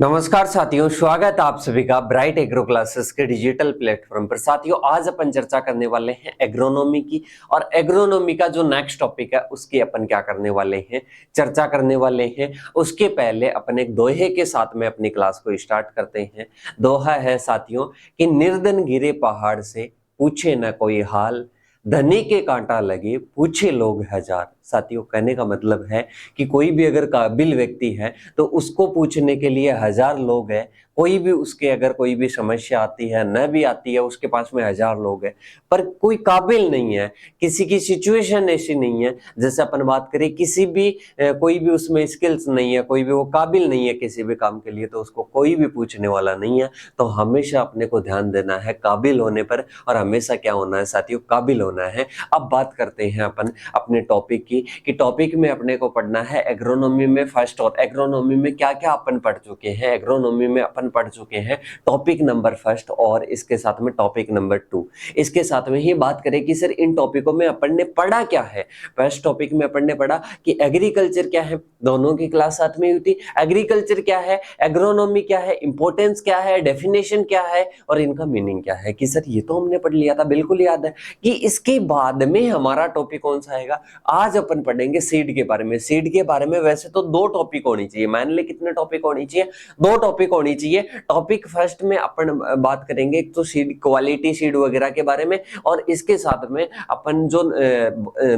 नमस्कार साथियों, स्वागत है आप सभी का ब्राइट एग्रो क्लासेस के डिजिटल प्लेटफॉर्म पर। साथियों, आज अपन चर्चा करने वाले हैं एग्रोनॉमी की। और एग्रोनॉमी का जो नेक्स्ट टॉपिक है उसकी अपन क्या करने वाले हैं, चर्चा करने वाले हैं। उसके पहले अपन एक दोहे के साथ में अपनी क्लास को स्टार्ट करते हैं। दोहा है साथियों कि निर्धन गिरे पहाड़ से, पूछे न कोई हाल, धनी के कांटा लगे, पूछे लोग हजार। साथियों, कहने का मतलब है कि कोई भी अगर काबिल व्यक्ति है तो उसको पूछने के लिए हजार लोग हैं। कोई भी उसके अगर कोई भी समस्या आती है, न भी आती है, उसके पास में हजार लोग हैं, पर कोई काबिल नहीं है। किसी की सिचुएशन ऐसी नहीं है, जैसे अपन बात करें किसी भी कोई भी उसमें स्किल्स नहीं है, कोई भी वो काबिल नहीं है किसी भी काम के लिए, तो उसको कोई भी पूछने वाला नहीं है। तो हमेशा अपने को ध्यान देना है काबिल होने पर, और हमेशा क्या होना है साथियों, काबिल होना है। अब बात करते हैं अपन अपने टॉपिक की, कि टॉपिक में अपने को पढ़ना है एग्रोनॉमी में फर्स्ट। और एग्रोनॉमी में क्या क्या अपन पढ़ चुके हैं, एग्रोनॉमी में अपन पढ़ चुके हैं टॉपिक नंबर फर्स्ट और इसके साथ में टॉपिक नंबर 2। इसके साथ में ही बात करें कि सर इन टॉपिकों में अपन ने पढ़ा क्या है। फर्स्ट टॉपिक में अपन ने पढ़ा कि एग्रीकल्चर क्या है, दोनों की क्लास साथ में हुई थी। एग्रीकल्चर क्या है, एग्रोनॉमी क्या है, इंपॉर्टेंस क्या है, डेफिनेशन क्या है और इनका मीनिंग क्या है। कि सर ये तो हमने पढ़ लिया था, बिल्कुल याद है। कि इसके बाद में हमारा टॉपिक कौन सा आएगा, आज अपन पढ़ेंगे सीड के बारे में। सीड के बारे में वैसे तो 2 टॉपिक होनी चाहिए, मान ले कितने टॉपिक होनी चाहिए, 2 टॉपिक होनी चाहिए। टॉपिक फर्स्ट में अपन बात करेंगे एक तो सीड क्वालिटी, सीड वगैरह के बारे में, और इसके साथ में अपन जो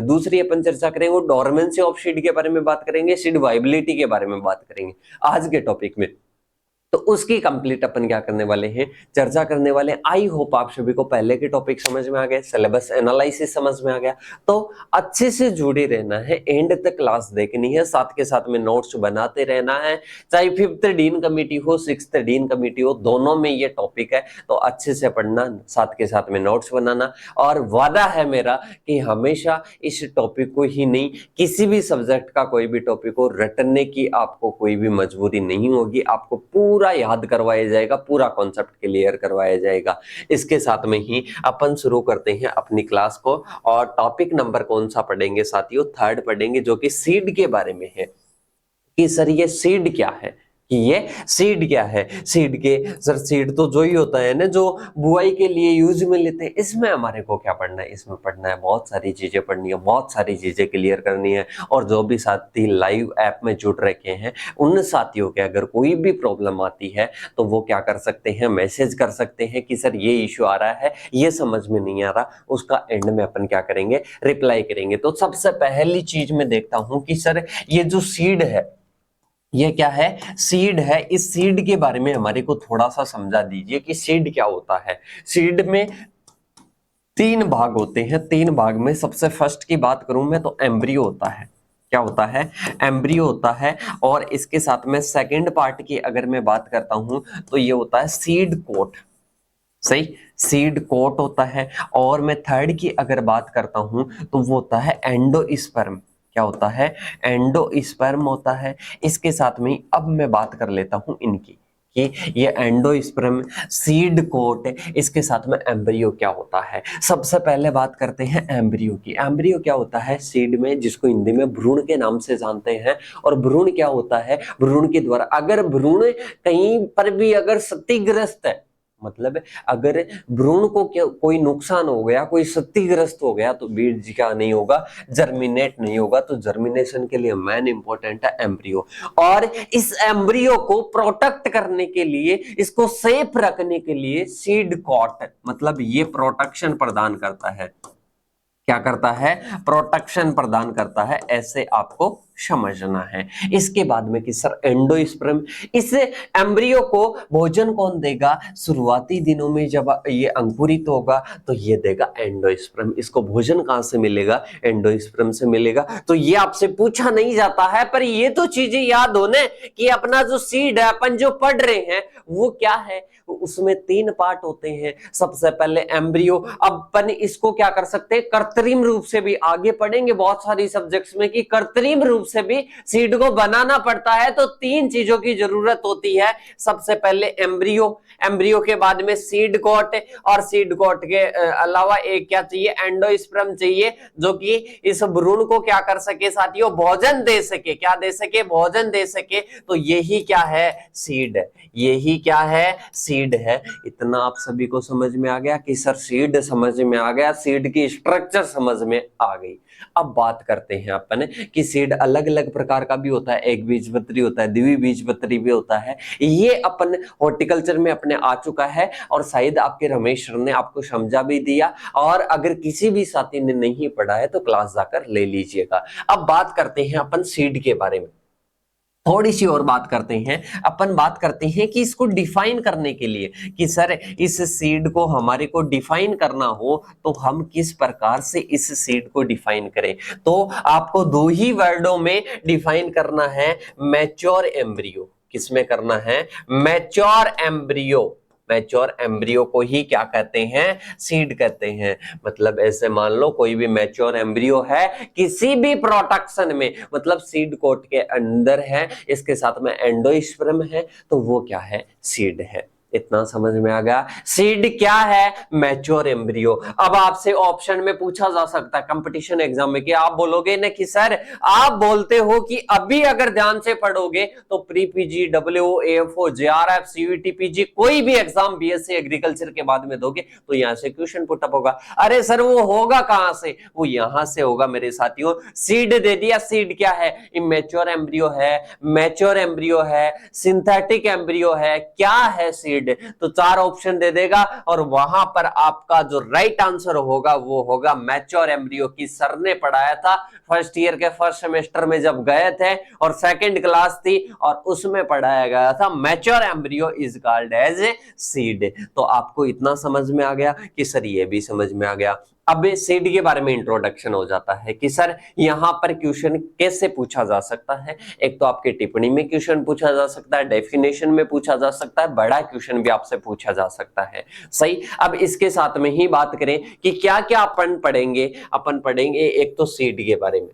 दूसरी अपन चर्चा करेंगे वो डोरमेंसी ऑफ सीड के बारे में बात करेंगे, सीड वाइबिलिटी के बारे में बात करेंगे आज के टॉपिक में। तो उसकी कंप्लीट अपन क्या करने वाले हैं, चर्चा करने वाले हैं। आई होप आप सभी को पहले के टॉपिक समझ में आ गए, सिलेबस एनालिसिस समझ में आ गया। तो अच्छे से जुड़े रहना है, एंड तक क्लास देखनी है, साथ के साथ में नोट्स बनाते रहना है। चाहे 5th डीन कमेटी हो, 6th डीन कमेटी हो, दोनों में ये टॉपिक है। तो अच्छे से पढ़ना, साथ के साथ में नोट्स बनाना। और वादा है मेरा कि हमेशा इस टॉपिक को ही नहीं, किसी भी सब्जेक्ट का कोई भी टॉपिक हो, रटने की आपको कोई भी मजबूरी नहीं होगी। आपको पूरा याद करवाया जाएगा, पूरा कॉन्सेप्ट क्लियर करवाया जाएगा। इसके साथ में ही अपन शुरू करते हैं अपनी क्लास को। और टॉपिक नंबर कौन सा पढ़ेंगे साथियों, 3rd पढ़ेंगे, जो कि सीड के बारे में है। कि सर ये सीड क्या है, कि ये सीड क्या है। सीड के सर, सीड तो जो ही होता है ना जो बुआई के लिए यूज में लेते हैं। इसमें हमारे को क्या पढ़ना है, इसमें पढ़ना है बहुत सारी चीजें पढ़नी है, बहुत सारी चीजें क्लियर करनी है। और जो भी साथी लाइव ऐप में जुड़ रखे हैं, उन साथियों के अगर कोई भी प्रॉब्लम आती है तो वो क्या कर सकते हैं, मैसेज कर सकते हैं कि सर ये इश्यू आ रहा है, ये समझ में नहीं आ रहा। उसका एंड में अपन क्या करेंगे, रिप्लाई करेंगे। तो सबसे पहली चीज मैं देखता हूं कि सर ये जो सीड है, ये क्या है, सीड है। इस सीड के बारे में हमारे को थोड़ा सा समझा दीजिए कि सीड क्या होता है। सीड में 3 भाग होते हैं। 3 भाग में सबसे फर्स्ट की बात करूं मैं तो एम्ब्रियो होता है। क्या होता है, एम्ब्रियो होता है। और इसके साथ में सेकंड पार्ट की अगर मैं बात करता हूं तो ये होता है सीड कोट। सही, सीड कोट होता है। और मैं थर्ड की अगर बात करता हूं तो वो होता है एंडोस्पर्म। क्या होता है, एंडोस्पर्म होता है। इसके साथ में अब मैं बात कर लेता हूं इनकी, कि ये एंडोस्पर्म, सीड कोट, इसके साथ में एम्ब्रियो क्या होता है। सबसे पहले बात करते हैं एम्ब्रियो की। एम्ब्रियो क्या होता है, सीड में, जिसको हिंदी में भ्रूण के नाम से जानते हैं। और भ्रूण क्या होता है, भ्रूण के द्वारा अगर भ्रूण कहीं पर भी अगर क्षतिग्रस्त है, मतलब अगर भ्रूण को कोई नुकसान हो गया, कोई क्षतिग्रस्त हो गया, तो बीज क्या नहीं होगा, जर्मिनेट नहीं होगा। तो जर्मिनेशन के लिए मेन इंपॉर्टेंट है एम्ब्रियो। और इस एम्ब्रियो को प्रोटेक्ट करने के लिए, इसको सेफ रखने के लिए सीड कॉट, मतलब ये प्रोटेक्शन प्रदान करता है। क्या करता है, प्रोटेक्शन प्रदान करता है, ऐसे आपको समझना है। इसके बाद में कि सर एंडोस्पर्म, इस एम्ब्रियो को भोजन कौन देगा, शुरुआती दिनों में जब ये अंकुरित होगा तो ये देगा एंडोस्पर्म। इसको भोजन कहां से मिलेगा, एंडोस्पर्म से मिलेगा। तो ये आपसे पूछा नहीं जाता है, पर ये तो चीजें याद होने कि अपना जो सीड है, अपन जो पढ़ रहे हैं वो क्या है। उसमें 3 पार्ट होते हैं। सबसे पहले एम्ब्रियो। अब अपन इसको क्या कर सकते हैं, कृत्रिम रूप से भी, आगे पढ़ेंगे बहुत सारी सब्जेक्ट्स में कि कृत्रिम रूप से भी सीड को बनाना पड़ता है तो 3 चीजों की जरूरत होती है। सबसे पहले एम्ब्रियो, एम्ब्रियो के बाद में सीड कोट, और सीड कोट के अलावा एक क्या चाहिए, एंडोस्पर्म चाहिए, जो कि इस भ्रूण को क्या कर सके साथियों, भोजन दे सके। क्या दे सके, भोजन दे सके। तो यही क्या है, सीड। यही क्या है, सीड है। इतना आप सभी को समझ में आ गया कि सर सीड समझ में आ गया, सीड की स्ट्रक्चर समझ में आ गई। अब बात करते हैं अपन कि सीड अलग अलग प्रकार का भी होता है, एक बीजपत्री होता है, द्विबीजपत्री भी होता है। ये अपन हॉर्टिकल्चर में अपने आ चुका है और शायद आपके रमेश सर ने आपको समझा भी दिया, और अगर किसी भी साथी ने नहीं पढ़ा है तो क्लास जाकर ले लीजिएगा। अब बात करते हैं अपन सीड के बारे में, थोड़ी सी और बात करते हैं। अपन बात करते हैं कि इसको डिफाइन करने के लिए कि सर इस सीड को हमारे को डिफाइन करना हो तो हम किस प्रकार से इस सीड को डिफाइन करें। तो आपको 2 ही वर्डों में डिफाइन करना है, मैच्योर एम्ब्रियो। किसमें करना है, मैच्योर एम्ब्रियो। मैच्योर एम्ब्रियो को ही क्या कहते हैं, सीड कहते हैं। मतलब ऐसे मान लो कोई भी मैच्योर एम्ब्रियो है किसी भी प्रोडक्शन में, मतलब सीड कोट के अंदर है, इसके साथ में एंडोस्पर्म है, तो वो क्या है, सीड है। इतना समझ में आ गया। सीड क्या है, मैच्योर एम्ब्रियो। अब आपसे ऑप्शन में पूछा जा सकता है कंपटीशन एग्जाम में कि आप बोलोगे ना कि सर आप बोलते हो कि अभी अगर ध्यान से पढ़ोगे तो pre PG, WO, AFO, JRF, CUET, PG कोई भी एग्जाम बीएससी एग्रीकल्चर के बाद में दोगे तो यहां से क्वेश्चन पुटअप होगा। अरे सर वो होगा कहां से, वो यहां से होगा मेरे साथियों। सीड दे दिया, सीड क्या है, इमेच्योर एम्ब्रियो है, मैच्योर एम्ब्रियो है, सिंथेटिक एम्ब्रियो है, क्या है सीड। तो 4 ऑप्शन दे देगा और वहां पर आपका जो राइट आंसर होगा वो होगा मैच्योर एम्ब्रियो। की सर ने पढ़ाया था फर्स्ट ईयर के फर्स्ट सेमेस्टर में जब गए थे, और सेकंड क्लास थी और उसमें पढ़ाया गया था mature embryo is called as a seed. तो आपको इतना समझ में आ गया कि सर ये भी समझ में आ गया। अब सीड के बारे में इंट्रोडक्शन हो जाता है कि सर यहां पर क्वेश्चन कैसे पूछा जा सकता है। एक तो आपके टिप्पणी में क्वेश्चन पूछा जा सकता है, डेफिनेशन में पूछा जा सकता है, बड़ा क्वेश्चन भी आपसे पूछा जा सकता है। सही। अब इसके साथ में ही बात करें कि क्या क्या अपन पढ़ेंगे। अपन पढ़ेंगे एक तो सीड के बारे में,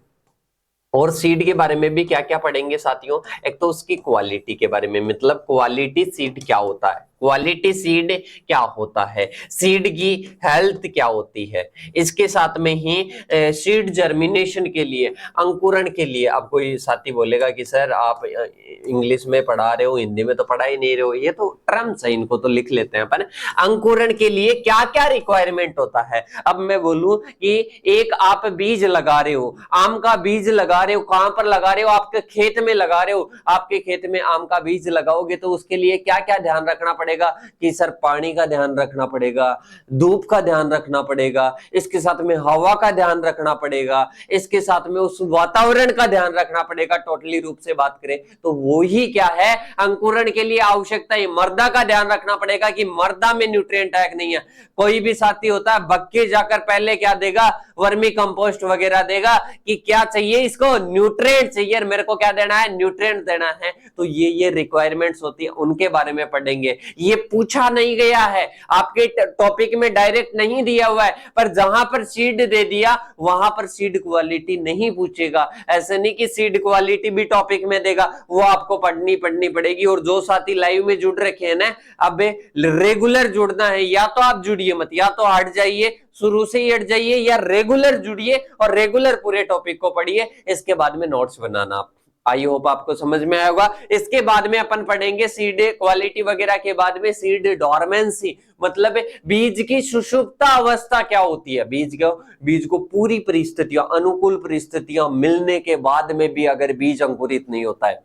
और सीड के बारे में भी क्या क्या पढ़ेंगे साथियों। एक तो उसकी क्वालिटी के बारे में, मतलब क्वालिटी सीड क्या होता है, क्वालिटी सीड क्या होता है, सीड की हेल्थ क्या होती है। इसके साथ में ही सीड जर्मिनेशन के लिए, अंकुरण के लिए। अब कोई साथी बोलेगा कि सर आप इंग्लिश में पढ़ा रहे हो, हिंदी में तो पढ़ा ही नहीं रहे हो, ये तो टर्म्स है, इनको तो लिख लेते हैं अपन। अंकुरण के लिए क्या क्या रिक्वायरमेंट होता है। अब मैं बोलूं कि एक आप बीज लगा रहे हो, आम का बीज लगा रहे हो, कहां पर लगा रहे हो, आपके खेत में लगा रहे हो। आपके खेत में आम का बीज लगाओगे तो उसके लिए क्या क्या ध्यान रखना पड़ेगा कि सर पानी का ध्यान रखना पड़ेगा, धूप का ध्यान रखना पड़ेगा, इसके साथ में हवा का ध्यान रखना पड़ेगा, इसके साथ में उस वातावरण का ध्यान रखना पड़ेगा। टोटली रूप से बात करें तो वो ही क्या है, अंकुरण के लिए आवश्यकता है। मर्दा का ध्यान रखना पड़ेगा कि मर्दा में न्यूट्रिएंट है कि नहीं है। कोई भी साथी होता है बक्के जाकर पहले क्या देगा, वर्मी कंपोस्ट वगैरह देगा कि क्या चाहिए इसको, न्यूट्रिएंट चाहिए, मेरे को क्या देना है, न्यूट्रिएंट देना है। तो ये रिक्वायरमेंट्स होती है, उनके बारे में पढ़ेंगे। ये पूछा नहीं गया है, आपके टॉपिक में डायरेक्ट नहीं दिया हुआ है, पर जहां पर सीड दे दिया वहां पर सीड क्वालिटी नहीं पूछेगा। ऐसे नहीं कि सीड क्वालिटी भी टॉपिक में देगा, वो आपको पढ़नी पड़ेगी। और जो साथी लाइव में जुड़ रखे हैं ना, अब रेगुलर जुड़ना है, या तो आप जुड़िए मत, या तो हट जाइए, शुरू से ही हट जाइए, या रेगुलर जुड़िए और रेगुलर पूरे टॉपिक को पढ़िए। इसके बाद में नोट्स बनाना आप, आई होप आपको समझ में आया होगा। इसके बाद में अपन पढ़ेंगे सीड क्वालिटी वगैरह के बाद में सीड डोरमेंसी, मतलब बीज की सुषुप्त अवस्था क्या होती है। बीज को पूरी परिस्थितियां, अनुकूल परिस्थितियां मिलने के बाद में भी अगर बीज अंकुरित नहीं होता है,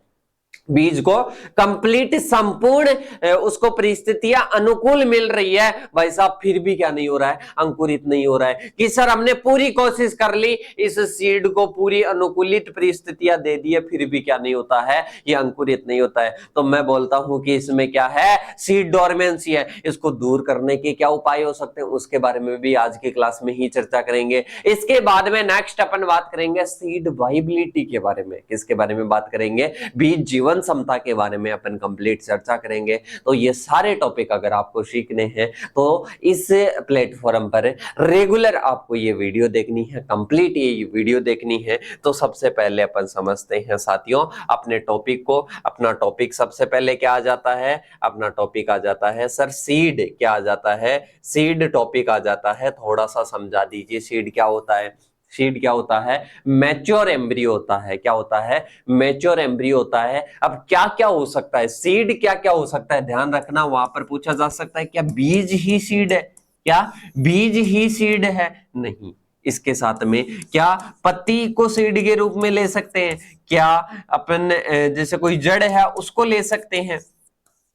बीज को कंप्लीट संपूर्ण उसको परिस्थितियां अनुकूल मिल रही है, भाई साहब फिर भी क्या नहीं हो रहा है, अंकुरित नहीं हो रहा है। कि सर हमने पूरी कोशिश कर ली, इस सीड को पूरी अनुकूलित परिस्थितियां दे दी है, फिर भी क्या नहीं होता है, ये अंकुरित नहीं होता है। तो मैं बोलता हूं कि इसमें क्या है, सीड डोरमेंसी है। इसको दूर करने के क्या उपाय हो सकते हैं, उसके बारे में भी आज की क्लास में ही चर्चा करेंगे। इसके बाद में नेक्स्ट अपन बात करेंगे सीड वाइबिलिटी के बारे में। किसके बारे में बात करेंगे, बीज जीवन क्षमता के बारे में अपन कंप्लीट चर्चा करेंगे। तो ये सारे टॉपिक अगर आपको सीखने हैं तो इस प्लेटफॉर्म पर रेगुलर आपको ये वीडियो देखनी है, कंप्लीट ये वीडियो देखनी है। तो सबसे पहले अपन समझते हैं साथियों अपने टॉपिक को। अपना टॉपिक सबसे पहले क्या आ जाता है, अपना टॉपिक आ जाता है सर सीड। क्या आ जाता है, सीड टॉपिक आ जाता है। थोड़ा सा समझा दीजिए सीड क्या होता है। सीड क्या होता है, मैच्योर एम्ब्रियो होता है। क्या होता है, मैच्योर एम्ब्रियो होता है। अब क्या क्या हो सकता है, सीड क्या क्या हो सकता है, ध्यान रखना वहां पर पूछा जा सकता है क्या बीज ही सीड है, क्या बीज ही सीड है, नहीं। इसके साथ में क्या पत्ती को सीड के रूप में ले सकते हैं, क्या अपन जैसे कोई जड़ है उसको ले सकते हैं,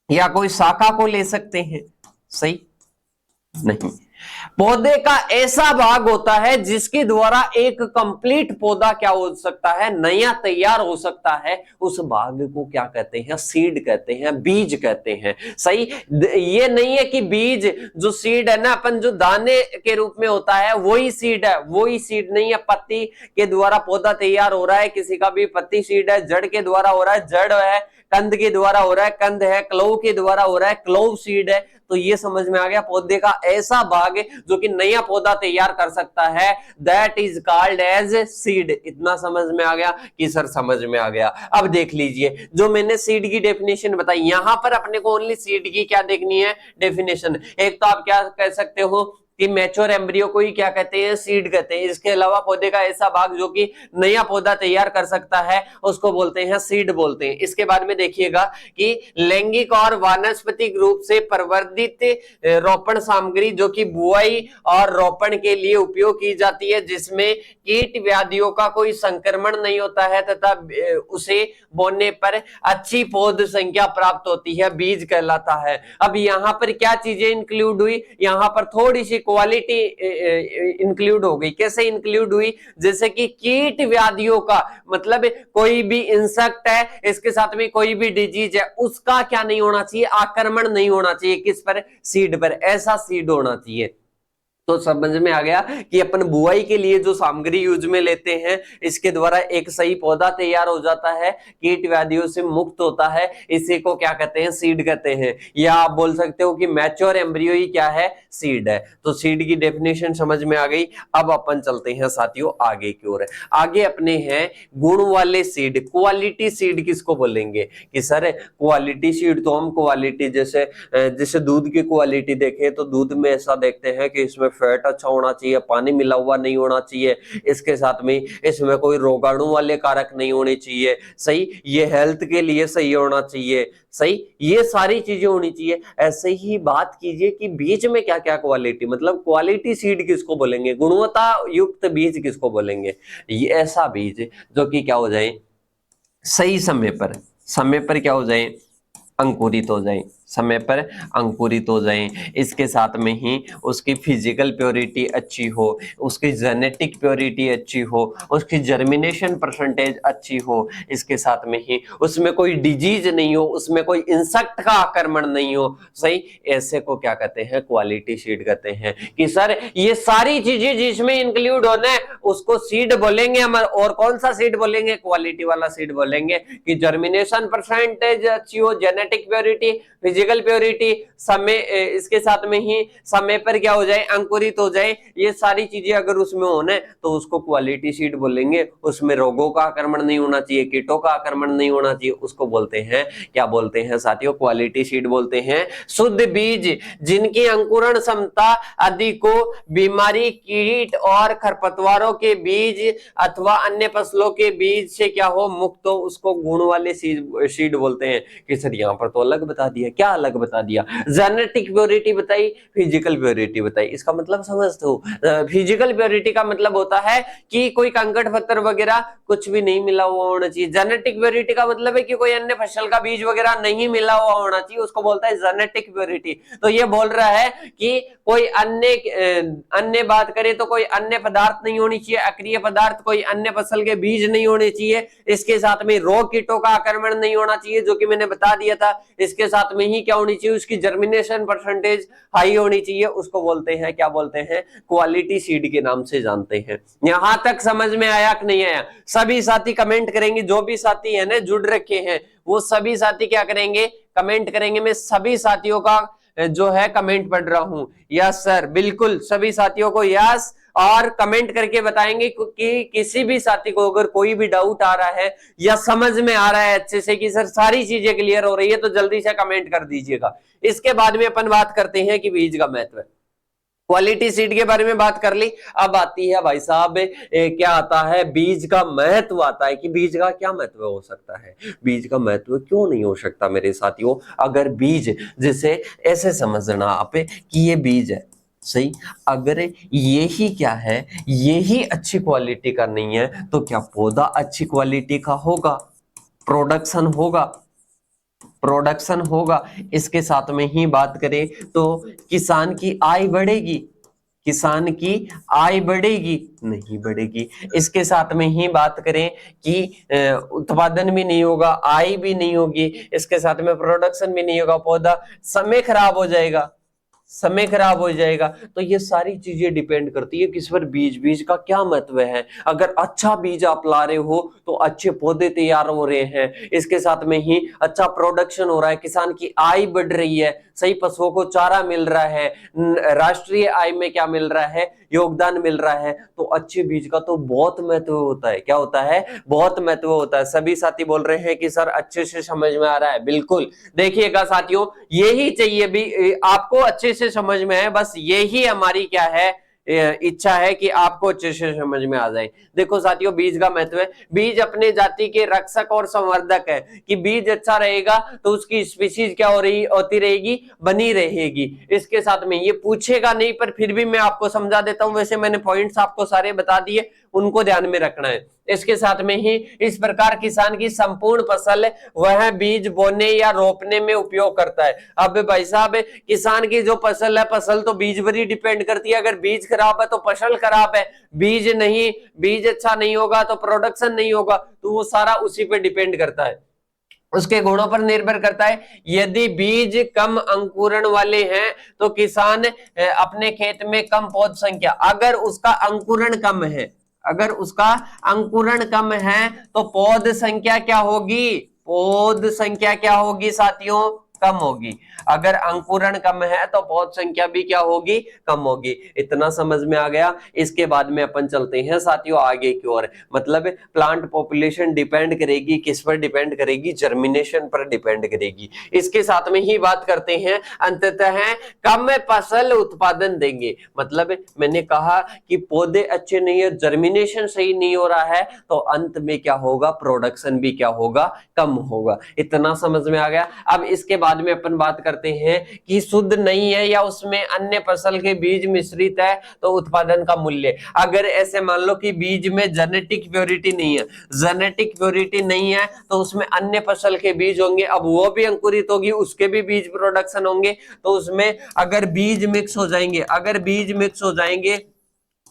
या कोई शाखा को ले सकते हैं, सही नहीं। पौधे का ऐसा भाग होता है जिसके द्वारा एक कंप्लीट पौधा क्या हो सकता है, नया तैयार हो सकता है। उस भाग को क्या कहते हैं, सीड कहते हैं, बीज कहते हैं, सही। ये नहीं है कि बीज जो सीड है ना अपन जो दाने के रूप में होता है वही सीड है, वही सीड नहीं है। पत्ती के द्वारा पौधा तैयार हो रहा है, किसी का भी पत्ती सीड है। जड़ के द्वारा हो रहा है, जड़ है। कंद के द्वारा हो रहा है, कंद है। क्लोव के द्वारा हो रहा है, क्लोव सीड है। तो ये समझ में आ गया, पौधे का ऐसा भाग जो कि नया पौधा तैयार कर सकता है, that is called as seed. इतना समझ में आ गया कि सर समझ में आ गया। अब देख लीजिए जो मैंने सीड की डेफिनेशन बताई, यहां पर अपने को ओनली सीड की क्या देखनी है, डेफिनेशन। एक तो आप क्या कह सकते हो कि मैच्योर एम्ब्रियो को ही क्या कहते हैं, सीड कहते हैं। इसके अलावा पौधे का ऐसा भाग जो कि नया पौधा तैयार कर सकता है उसको बोलते हैं सीड बोलते हैं। इसके बाद में देखिएगा कि लैंगिक और वानस्पतिक रूप से प्रवर्धित रोपण सामग्री जो कि बुआई और रोपण के लिए उपयोग की जाती है, जिसमें कीट व्याधियों का कोई संक्रमण नहीं होता है तथा उसे बोने पर अच्छी पौध संख्या प्राप्त होती है, बीज कहलाता है। अब यहां पर क्या चीजें इंक्लूड हुई, यहां पर थोड़ी सी क्वालिटी इंक्लूड हो गई। कैसे इंक्लूड हुई, जैसे कि कीट व्याधियों का मतलब कोई भी इंसेक्ट है, इसके साथ में कोई भी डिजीज है, उसका क्या नहीं होना चाहिए, आक्रमण नहीं होना चाहिए। किस पर, सीड पर। ऐसा सीड होना चाहिए। तो समझ में आ गया कि अपन बुआई के लिए जो सामग्री यूज में लेते हैं इसके द्वारा एक सही पौधा तैयार हो जाता है, कीट व्याधियों से मुक्त होता है। इसी को क्या कहते हैं, सीड कहते हैं। या आप बोल सकते हो कि मैच्योर एम्ब्रियो ही क्या है, सीड है। तो सीड की डेफिनेशन समझ में आ गई। अब अपन चलते हैं साथियों आगे की ओर। आगे अपने हैं गुण वाले सीड, क्वालिटी सीड किसको बोलेंगे कि सर क्वालिटी सीड तो हम क्वालिटी जैसे दूध की क्वालिटी देखें तो दूध में ऐसा देखते हैं कि इसमें फैट अच्छा होना चाहिए, पानी मिला हुआ नहीं होना चाहिए, इसके साथ में इसमें कोई रोगाणु वाले कारक नहीं होने चाहिए, सही। ये हेल्थ के लिए सही होना चाहिए, सही। ये सारी चीजें होनी चाहिए। ऐसे ही बात कीजिए कि बीज में क्या क्या क्वालिटी, मतलब क्वालिटी सीड किसको बोलेंगे, गुणवत्ता युक्त बीज किसको बोलेंगे। ये ऐसा बीज जो कि क्या हो जाए, सही समय पर क्या हो जाए, अंकुरित हो जाए, समय पर अंकुरित हो जाएं। इसके साथ में ही उसकी फिजिकल प्योरिटी अच्छी हो, उसकी जेनेटिक प्योरिटी अच्छी हो, उसकी जर्मिनेशन परसेंटेज अच्छी हो, इसके साथ में ही उसमें कोई डिजीज नहीं हो, उसमें कोई इंसेक्ट का आक्रमण नहीं हो, सही। ऐसे को क्या कहते हैं, क्वालिटी सीड कहते हैं। कि सर ये सारी चीजें जिसमें इंक्लूड होना है उसको सीड बोलेंगे हम। और कौन सा सीड बोलेंगे, क्वालिटी वाला सीड बोलेंगे। कि जर्मिनेशन परसेंटेज अच्छी हो, जेनेटिक प्योरिटी, फिजिकल प्योरिटी, समय, इसके साथ में ही समय पर क्या हो जाए, अंकुरित हो जाए। ये सारी चीजें अगर उसमें होने तो उसको क्वालिटी सीड बोलेंगे। उसमें रोगों का आक्रमण नहीं होना चाहिए, कीटों का आक्रमण नहीं होना चाहिए, उसको बोलते हैं, क्या बोलते हैं साथियों, क्वालिटी सीड बोलते हैं। शुद्ध बीज जिनकी अंकुरण क्षमता अधिक हो, बीमारी, कीट और खरपतवारों के बीज अथवा अन्य फसलों के बीज से क्या हो, मुक्त हो, उसको गुण वाले सीड बोलते हैं। कि सर यहाँ पर तो अलग बता दिया, क्या अलग बता दिया, जेनेटिक प्योरिटी बताई, फिजिकल प्योरिटी बताई। इसका मतलब समझते हो, फिजिकल प्योरिटी का मतलब होता है कि कोई कंकड़ पत्थर वगैरह कुछ भी नहीं मिला हुआ होना चाहिए। जेनेटिक प्योरिटी का मतलब है कि कोई अन्य फसल का बीज वगैरह नहीं मिला हुआ होना चाहिए, उसको बोलता है जेनेटिक प्योरिटी। तो ये बोल रहा है कि कोई अन्य बात करें तो कोई अन्य पदार्थ नहीं होनी चाहिए, अक्रिय पदार्थ, कोई अन्य फसल के बीज नहीं होने चाहिए। इसके साथ में रोग कीटों का आक्रमण नहीं होना चाहिए, जो कि मैंने बता दिया था। इसके साथ में ही ही क्या होनी चाहिए, उसकी जर्मिनेशन परसेंटेज हाई होनी चाहिए, उसको बोलते हैं, क्या बोलते हैं, क्वालिटी सीड के नाम से जानते हैं। यहां तक समझ में आया कि नहीं आया? सभी साथी कमेंट करेंगे, जो भी साथी है ना जुड़ रखे हैं वो सभी साथी क्या करेंगे, कमेंट करेंगे। मैं सभी साथियों का जो है कमेंट पढ़ रहा हूं। यस सर, बिल्कुल सभी साथियों को यस, और कमेंट करके बताएंगे कि किसी भी साथी को अगर कोई भी डाउट आ रहा है या समझ में आ रहा है अच्छे से कि सर सारी चीजें क्लियर हो रही है, तो जल्दी से कमेंट कर दीजिएगा। इसके बाद में अपन बात करते हैं कि बीज का महत्व। क्वालिटी सीड के बारे में बात कर ली, अब आती है भाई साहब क्या आता है, बीज का महत्व आता है कि बीज का क्या महत्व हो सकता है, बीज का महत्व क्यों नहीं हो सकता मेरे साथियों। अगर बीज, जैसे ऐसे समझना आप कि ये बीज है, सही, अगर ये ही क्या है, ये ही अच्छी क्वालिटी का नहीं है तो क्या पौधा अच्छी क्वालिटी का होगा, प्रोडक्शन होगा, प्रोडक्शन होगा। इसके साथ में ही बात करें तो किसान की आय बढ़ेगी, किसान की आय बढ़ेगी, नहीं बढ़ेगी। इसके साथ में ही बात करें कि उत्पादन भी नहीं होगा, आय भी नहीं होगी, इसके साथ में प्रोडक्शन भी नहीं होगा, पौधा समय खराब हो जाएगा, समय खराब हो जाएगा। तो ये सारी चीजें डिपेंड करती है किस पर, बीज, बीज का क्या महत्व है। अगर अच्छा बीज आप ला रहे हो तो अच्छे पौधे तैयार हो रहे हैं, इसके साथ में ही अच्छा प्रोडक्शन हो रहा है, किसान की आय बढ़ रही है, सही, पशुओं को चारा मिल रहा है, राष्ट्रीय आय में क्या मिल रहा है, योगदान मिल रहा है। तो अच्छे बीज का तो बहुत महत्व होता है, क्या होता है, बहुत महत्व होता है। सभी साथी बोल रहे हैं कि सर अच्छे से समझ में आ रहा है, बिल्कुल। देखिएगा साथियों, यही चाहिए भी आपको अच्छे से समझ में है, बस यही हमारी क्या है, इच्छा है कि आपको अच्छे से समझ में आ जाए। देखो साथियों, बीज का महत्व है, बीज अपने जाति के रक्षक और संवर्धक है, कि बीज अच्छा रहेगा तो उसकी स्पीशीज क्या हो रही होती रहेगी, बनी रहेगी। इसके साथ में ये पूछेगा नहीं, पर फिर भी मैं आपको समझा देता हूं, वैसे मैंने पॉइंट्स आपको सारे बता दिए, उनको ध्यान में रखना है। इसके साथ में ही इस प्रकार किसान की संपूर्ण फसल वह बीज बोने या रोपने में उपयोग करता है। अब भाई साहब, किसान की जो फसल है, फसल तो बीज पर ही डिपेंड करती है। अगर बीज खराब है तो फसल खराब है, बीज नहीं, बीज अच्छा नहीं होगा तो प्रोडक्शन नहीं होगा, तो वो सारा उसी पे डिपेंड करता है, उसके गुणों पर निर्भर करता है। यदि बीज कम अंकुरण वाले हैं तो किसान अपने खेत में कम पौध संख्या, अगर उसका अंकुरण कम है, अगर उसका अंकुरण कम है तो पौध संख्या क्या होगी, पौध संख्या क्या होगी साथियों, कम होगी। अगर अंकुरण कम है तो पौध संख्या भी क्या होगी, कम होगी। इतना समझ में आ गया। इसके बाद में अपन चलते हैं साथियों आगे की ओर। मतलब प्लांट पॉपुलेशन डिपेंड करेगी किस पर, डिपेंड करेगी जर्मिनेशन पर डिपेंड करेगी। इसके साथ में ही बात करते हैं, अंततः कम फसल उत्पादन देंगे। मतलब मैंने कहा कि पौधे अच्छे नहीं है, जर्मिनेशन सही नहीं हो रहा है, तो अंत में क्या होगा, प्रोडक्शन भी क्या होगा, कम होगा। इतना समझ में आ गया। अब इसके बाद में अपन बात करते हैं कि शुद्ध नहीं है या उसमें अन्य फसल के बीज मिश्रित है तो उत्पादन का मूल्य। अगर ऐसे मान लो कि बीज में जेनेटिक प्योरिटी नहीं है, जेनेटिक प्योरिटी नहीं है तो उसमें अन्य फसल के बीज होंगे, अब वो भी अंकुरित होगी, उसके भी बीज प्रोडक्शन होंगे, तो उसमें अगर बीज मिक्स हो जाएंगे, अगर बीज मिक्स हो जाएंगे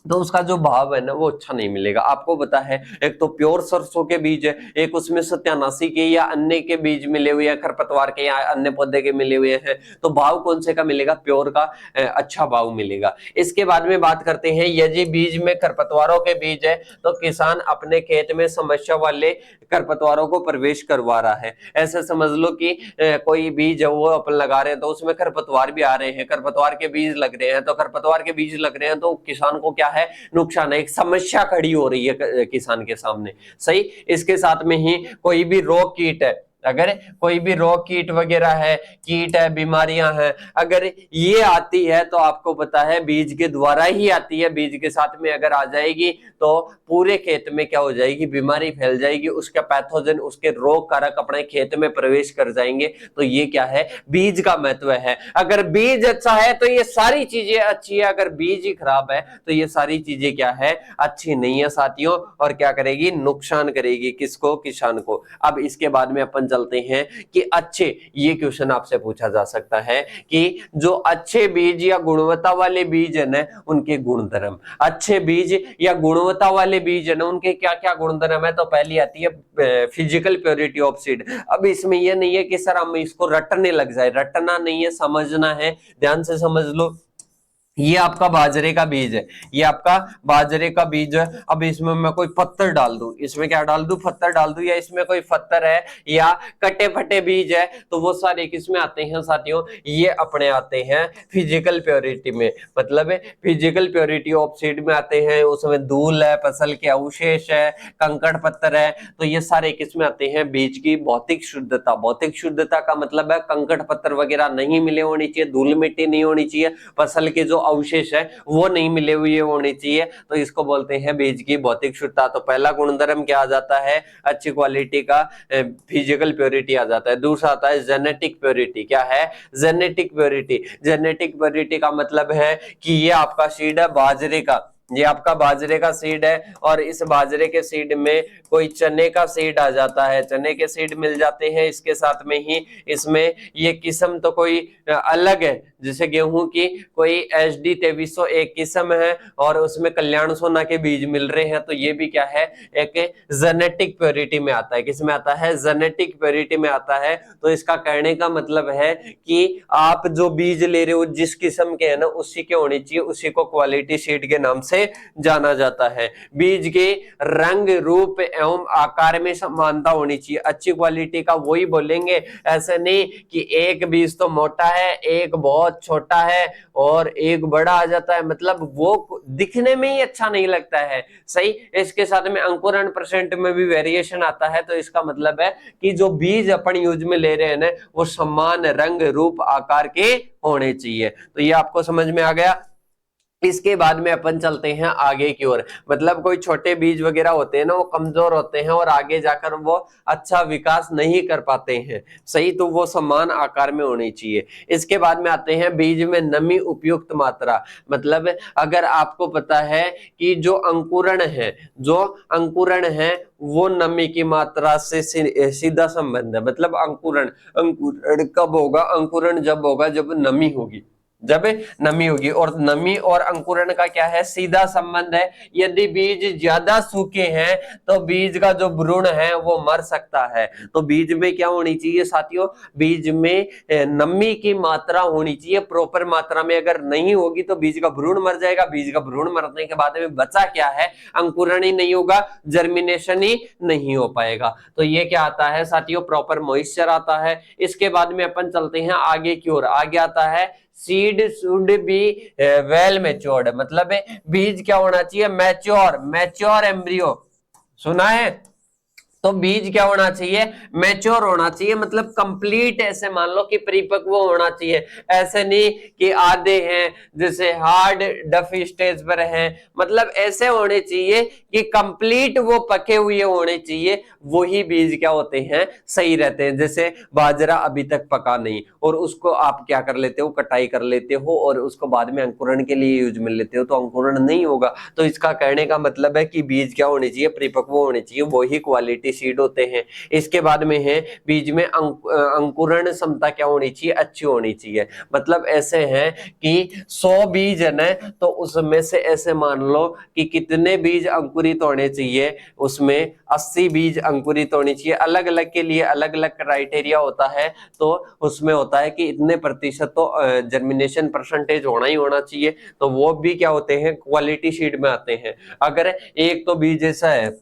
तो उसका जो भाव है ना वो अच्छा नहीं मिलेगा। आपको पता है, एक तो प्योर सरसों के बीज है, एक उसमें सत्यानाशी के या अन्य के बीज मिले हुए हैं, खरपतवार के या अन्य पौधे के मिले हुए हैं, तो भाव कौन से का मिलेगा, प्योर का अच्छा भाव मिलेगा। इसके बाद में बात करते हैं, यदि बीज में खरपतवारों के बीज है तो किसान अपने खेत में समस्या वाले खरपतवारों को प्रवेश करवा रहा है। ऐसे समझ लो कि कोई बीज है वो अपन लगा रहे हैं तो उसमें खरपतवार भी आ रहे हैं, खरपतवार के बीज लग रहे हैं, तो खरपतवार के बीज लग रहे हैं तो किसान को क्या है, नुकसान है, एक समस्या खड़ी हो रही है किसान के सामने, सही। इसके साथ में ही कोई भी रोग कीट है, अगर कोई भी रोग कीट वगैरह है, कीट है, बीमारियां हैं, अगर ये आती है तो आपको पता है बीज के द्वारा ही आती है, बीज के साथ में अगर आ जाएगी तो पूरे खेत में क्या हो जाएगी, बीमारी फैल जाएगी, उसका पैथोजन, उसके रोग कारक अपने खेत में प्रवेश कर जाएंगे। तो ये क्या है, बीज का महत्व है। अगर बीज अच्छा है तो ये सारी चीजें अच्छी है, अगर बीज ही खराब है तो ये सारी चीजें क्या है, अच्छी नहीं है साथियों, और क्या करेगी, नुकसान करेगी, किसको, किसान को। अब इसके बाद में अपन चलते हैं कि अच्छे, ये क्वेश्चन आपसे पूछा जा सकता है कि जो अच्छे बीज या गुणवत्ता वाले बीज है ना उनके गुणधर्म, अच्छे बीज या गुणवत्ता वाले बीज है ना उनके क्या क्या गुणधर्म है। तो पहली आती है फिजिकल प्योरिटी ऑफ सीड। अब इसमें यह नहीं है कि सर हम इसको रटने लग जाए, रटना नहीं है, समझना है, ध्यान से समझ लो। ये आपका बाजरे का बीज है, ये आपका बाजरे का बीज है। अब इसमें मैं कोई पत्थर डाल दूं, इसमें क्या डाल दूं, पत्थर डाल दूं, या इसमें कोई पत्थर है या कटे फटे बीज है, तो वो सारे किसमें आते हैं साथियों, ये अपने आते हैं फिजिकल प्योरिटी में, मतलब फिजिकल प्योरिटी ऑफ सीड में आते हैं। उसमें धूल है, फसल के अवशेष है, कंकड़ पत्थर है, तो ये सारे किसमें आते हैं, बीज की भौतिक शुद्धता। भौतिक शुद्धता का मतलब है कंकड़ पत्थर वगैरह नहीं मिले होनी चाहिए, धूल मिट्टी नहीं होनी चाहिए, फसल के जो अवशेष है वो नहीं मिले हुए होने चाहिए, तो इसको बोलते हैं बीज की भौतिक शुद्धता। तो पहला गुणधर्म क्या आ जाता है, अच्छी क्वालिटी का फिजिकल प्योरिटी आ जाता है। दूसरा आता है जेनेटिक प्योरिटी। क्या है, जेनेटिक प्योरिटी। जेनेटिक प्योरिटी का मतलब है कि ये आपका सीड है बाजरे का, ये आपका बाजरे का सीड है, और इस बाजरे के सीड में कोई चने का सीड आ जाता है, चने के सीड मिल जाते हैं इसके साथ में ही। इसमें ये किस्म तो कोई अलग है, जैसे गेहूं की कोई HD 2301 किस्म है और उसमें कल्याण सोना के बीज मिल रहे हैं, तो ये भी क्या है, एक जेनेटिक प्योरिटी में आता है। किसमें आता है, जेनेटिक प्योरिटी में आता है। तो इसका कहने का मतलब है कि आप जो बीज ले रहे हो जिस किस्म के है ना उसी के होने चाहिए, उसी को क्वालिटी सीड के नाम से जाना जाता है। बीज के रंग, रूप एवं आकार में समानता होनी चाहिए। अच्छी क्वालिटी का वही बोलेंगे, ऐसे नहीं कि एक बीज तो मोटा है, एक बहुत छोटा है और एक बड़ा आ जाता है, मतलब वो दिखने में ही अच्छा नहीं लगता है। सही, इसके साथ में अंकुरण परसेंट में भी वेरिएशन आता है, तो इसका मतलब है कि जो बीज अपन यूज में ले रहे हैं ना वो समान रंग, रूप, आकार के होने चाहिए। तो ये आपको समझ में आ गया। इसके बाद में अपन चलते हैं आगे की ओर, मतलब कोई छोटे बीज वगैरह होते हैं ना वो कमजोर होते हैं और आगे जाकर वो अच्छा विकास नहीं कर पाते हैं। सही, तो वो समान आकार में होनी चाहिए। इसके बाद में आते हैं बीज में नमी उपयुक्त मात्रा। मतलब अगर आपको पता है कि जो अंकुरण है वो नमी की मात्रा से सीधा संबंध है। मतलब अंकुरण कब होगा, अंकुरण जब होगा जब नमी होगी, जब नमी होगी। और नमी और अंकुरण का क्या है, सीधा संबंध है। यदि बीज ज्यादा सूखे हैं तो बीज का जो भ्रूण है वो मर सकता है। तो बीज में क्या होनी चाहिए साथियों, बीज में नमी की मात्रा होनी चाहिए प्रॉपर मात्रा में। अगर नहीं होगी तो बीज का भ्रूण मर जाएगा। बीज का भ्रूण मरने के बाद में बचा क्या है, अंकुरण ही नहीं होगा, जर्मिनेशन ही नहीं हो पाएगा। तो ये क्या आता है साथियों, प्रॉपर मॉइस्चर आता है। इसके बाद में अपन चलते हैं आगे की ओर। आगे आता है seed should be well matured. मतलब बीज क्या होना चाहिए, मैच्योर एम्ब्रियो। सुना है, तो बीज क्या होना चाहिए, मैच्योर होना चाहिए, मतलब कंप्लीट, ऐसे मान लो कि परिपक्व होना चाहिए। ऐसे नहीं कि आधे हैं, जैसे हार्ड डफ स्टेज पर हैं, मतलब ऐसे होने चाहिए कि कंप्लीट वो पके हुए होने चाहिए। वही बीज क्या होते हैं, सही रहते हैं। जैसे बाजरा अभी तक पका नहीं और उसको आप क्या कर लेते हो, कटाई कर लेते हो और उसको बाद में अंकुरण के लिए यूज में लेते हो, तो अंकुरण नहीं होगा। तो इसका कहने का मतलब है कि बीज क्या होने चाहिए, परिपक्व होने चाहिए, वही क्वालिटी सीड होते हैं। इसके बाद में है बीज में अंकुरण क्षमता क्या होनी चाहिए, अच्छी होनी चाहिए। मतलब ऐसे है कि 100 बीज है ना, तो उसमें से ऐसे मान लो कि कितने बीज अंकुरित होने चाहिए, उसमें 80 बीज अंकुरित होनी चाहिए। अलग अलग के लिए अलग अलग क्राइटेरिया होता है, तो उसमें होता है कि इतने प्रतिशत तो जर्मिनेशन परसेंटेज होना ही होना चाहिए। तो वो भी क्या होते हैं, क्वालिटी सीड में आते हैं। अगर एक तो बीज ऐसा है,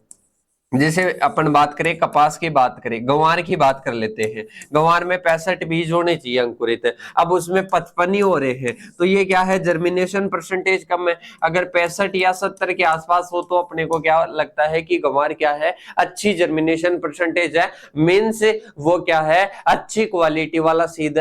जैसे अपन बात करें कपास की, बात करें गंवार की, बात कर लेते हैं। गंवार में 65 बीज होने चाहिए अंकुरित, अब उसमें 55 ही हो रहे हैं, तो ये क्या है, जर्मिनेशन परसेंटेज कम है। अगर 65 या 70 के आसपास हो तो अपने को क्या लगता है कि गंवार क्या है, अच्छी जर्मिनेशन परसेंटेज है, मीन्स वो क्या है, अच्छी क्वालिटी वाला सीड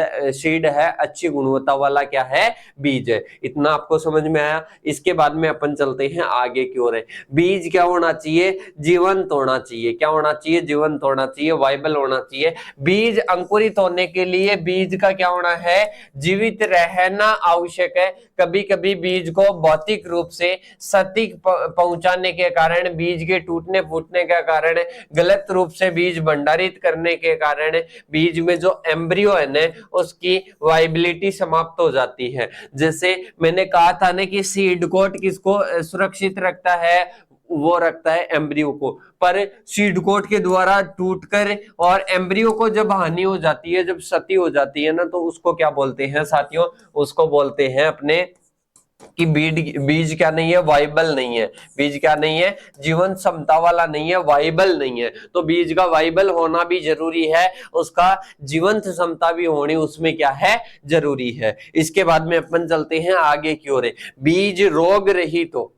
है, अच्छी गुणवत्ता वाला क्या है, बीज है। इतना आपको समझ में आया। इसके बाद में अपन चलते हैं आगे की ओर। बीज क्या होना चाहिए, जीवंत होना चाहिए। क्या होना चाहिए? जीवंत होना चाहिए, वाइबल होना चाहिए। बीज अंकुरित होने के लिए बीज का क्या होना है? जीवित रहना आवश्यक है। कभी कभी बीज को भौतिक रूप से क्षति पहुंचाने के कारण, बीज के टूटने फूटने के कारण, गलत रूप से बीज भंडारित करने के कारण बीज में जो एम्ब्रियो है ना, उसकी वाइबिलिटी समाप्त हो जाती है। जैसे मैंने कहा था ना कि सीड कोट किसको सुरक्षित रखता है? वो रखता है एम्ब्रियो को। पर सीड कोट के द्वारा टूटकर और एम्ब्रियो को जब हानि हो जाती है, जब क्षति हो जाती है ना, तो उसको क्या बोलते हैं साथियों? उसको बोलते हैं अपने कि बीज क्या नहीं है? वाइबल नहीं है। बीज क्या नहीं है? जीवन क्षमता वाला नहीं है, वाइबल नहीं है। तो बीज का वाइबल होना भी जरूरी है, उसका जीवंत क्षमता भी होनी उसमें क्या है? जरूरी है। इसके बाद में अपन चलते हैं आगे की ओर। बीज रोग रहित हो,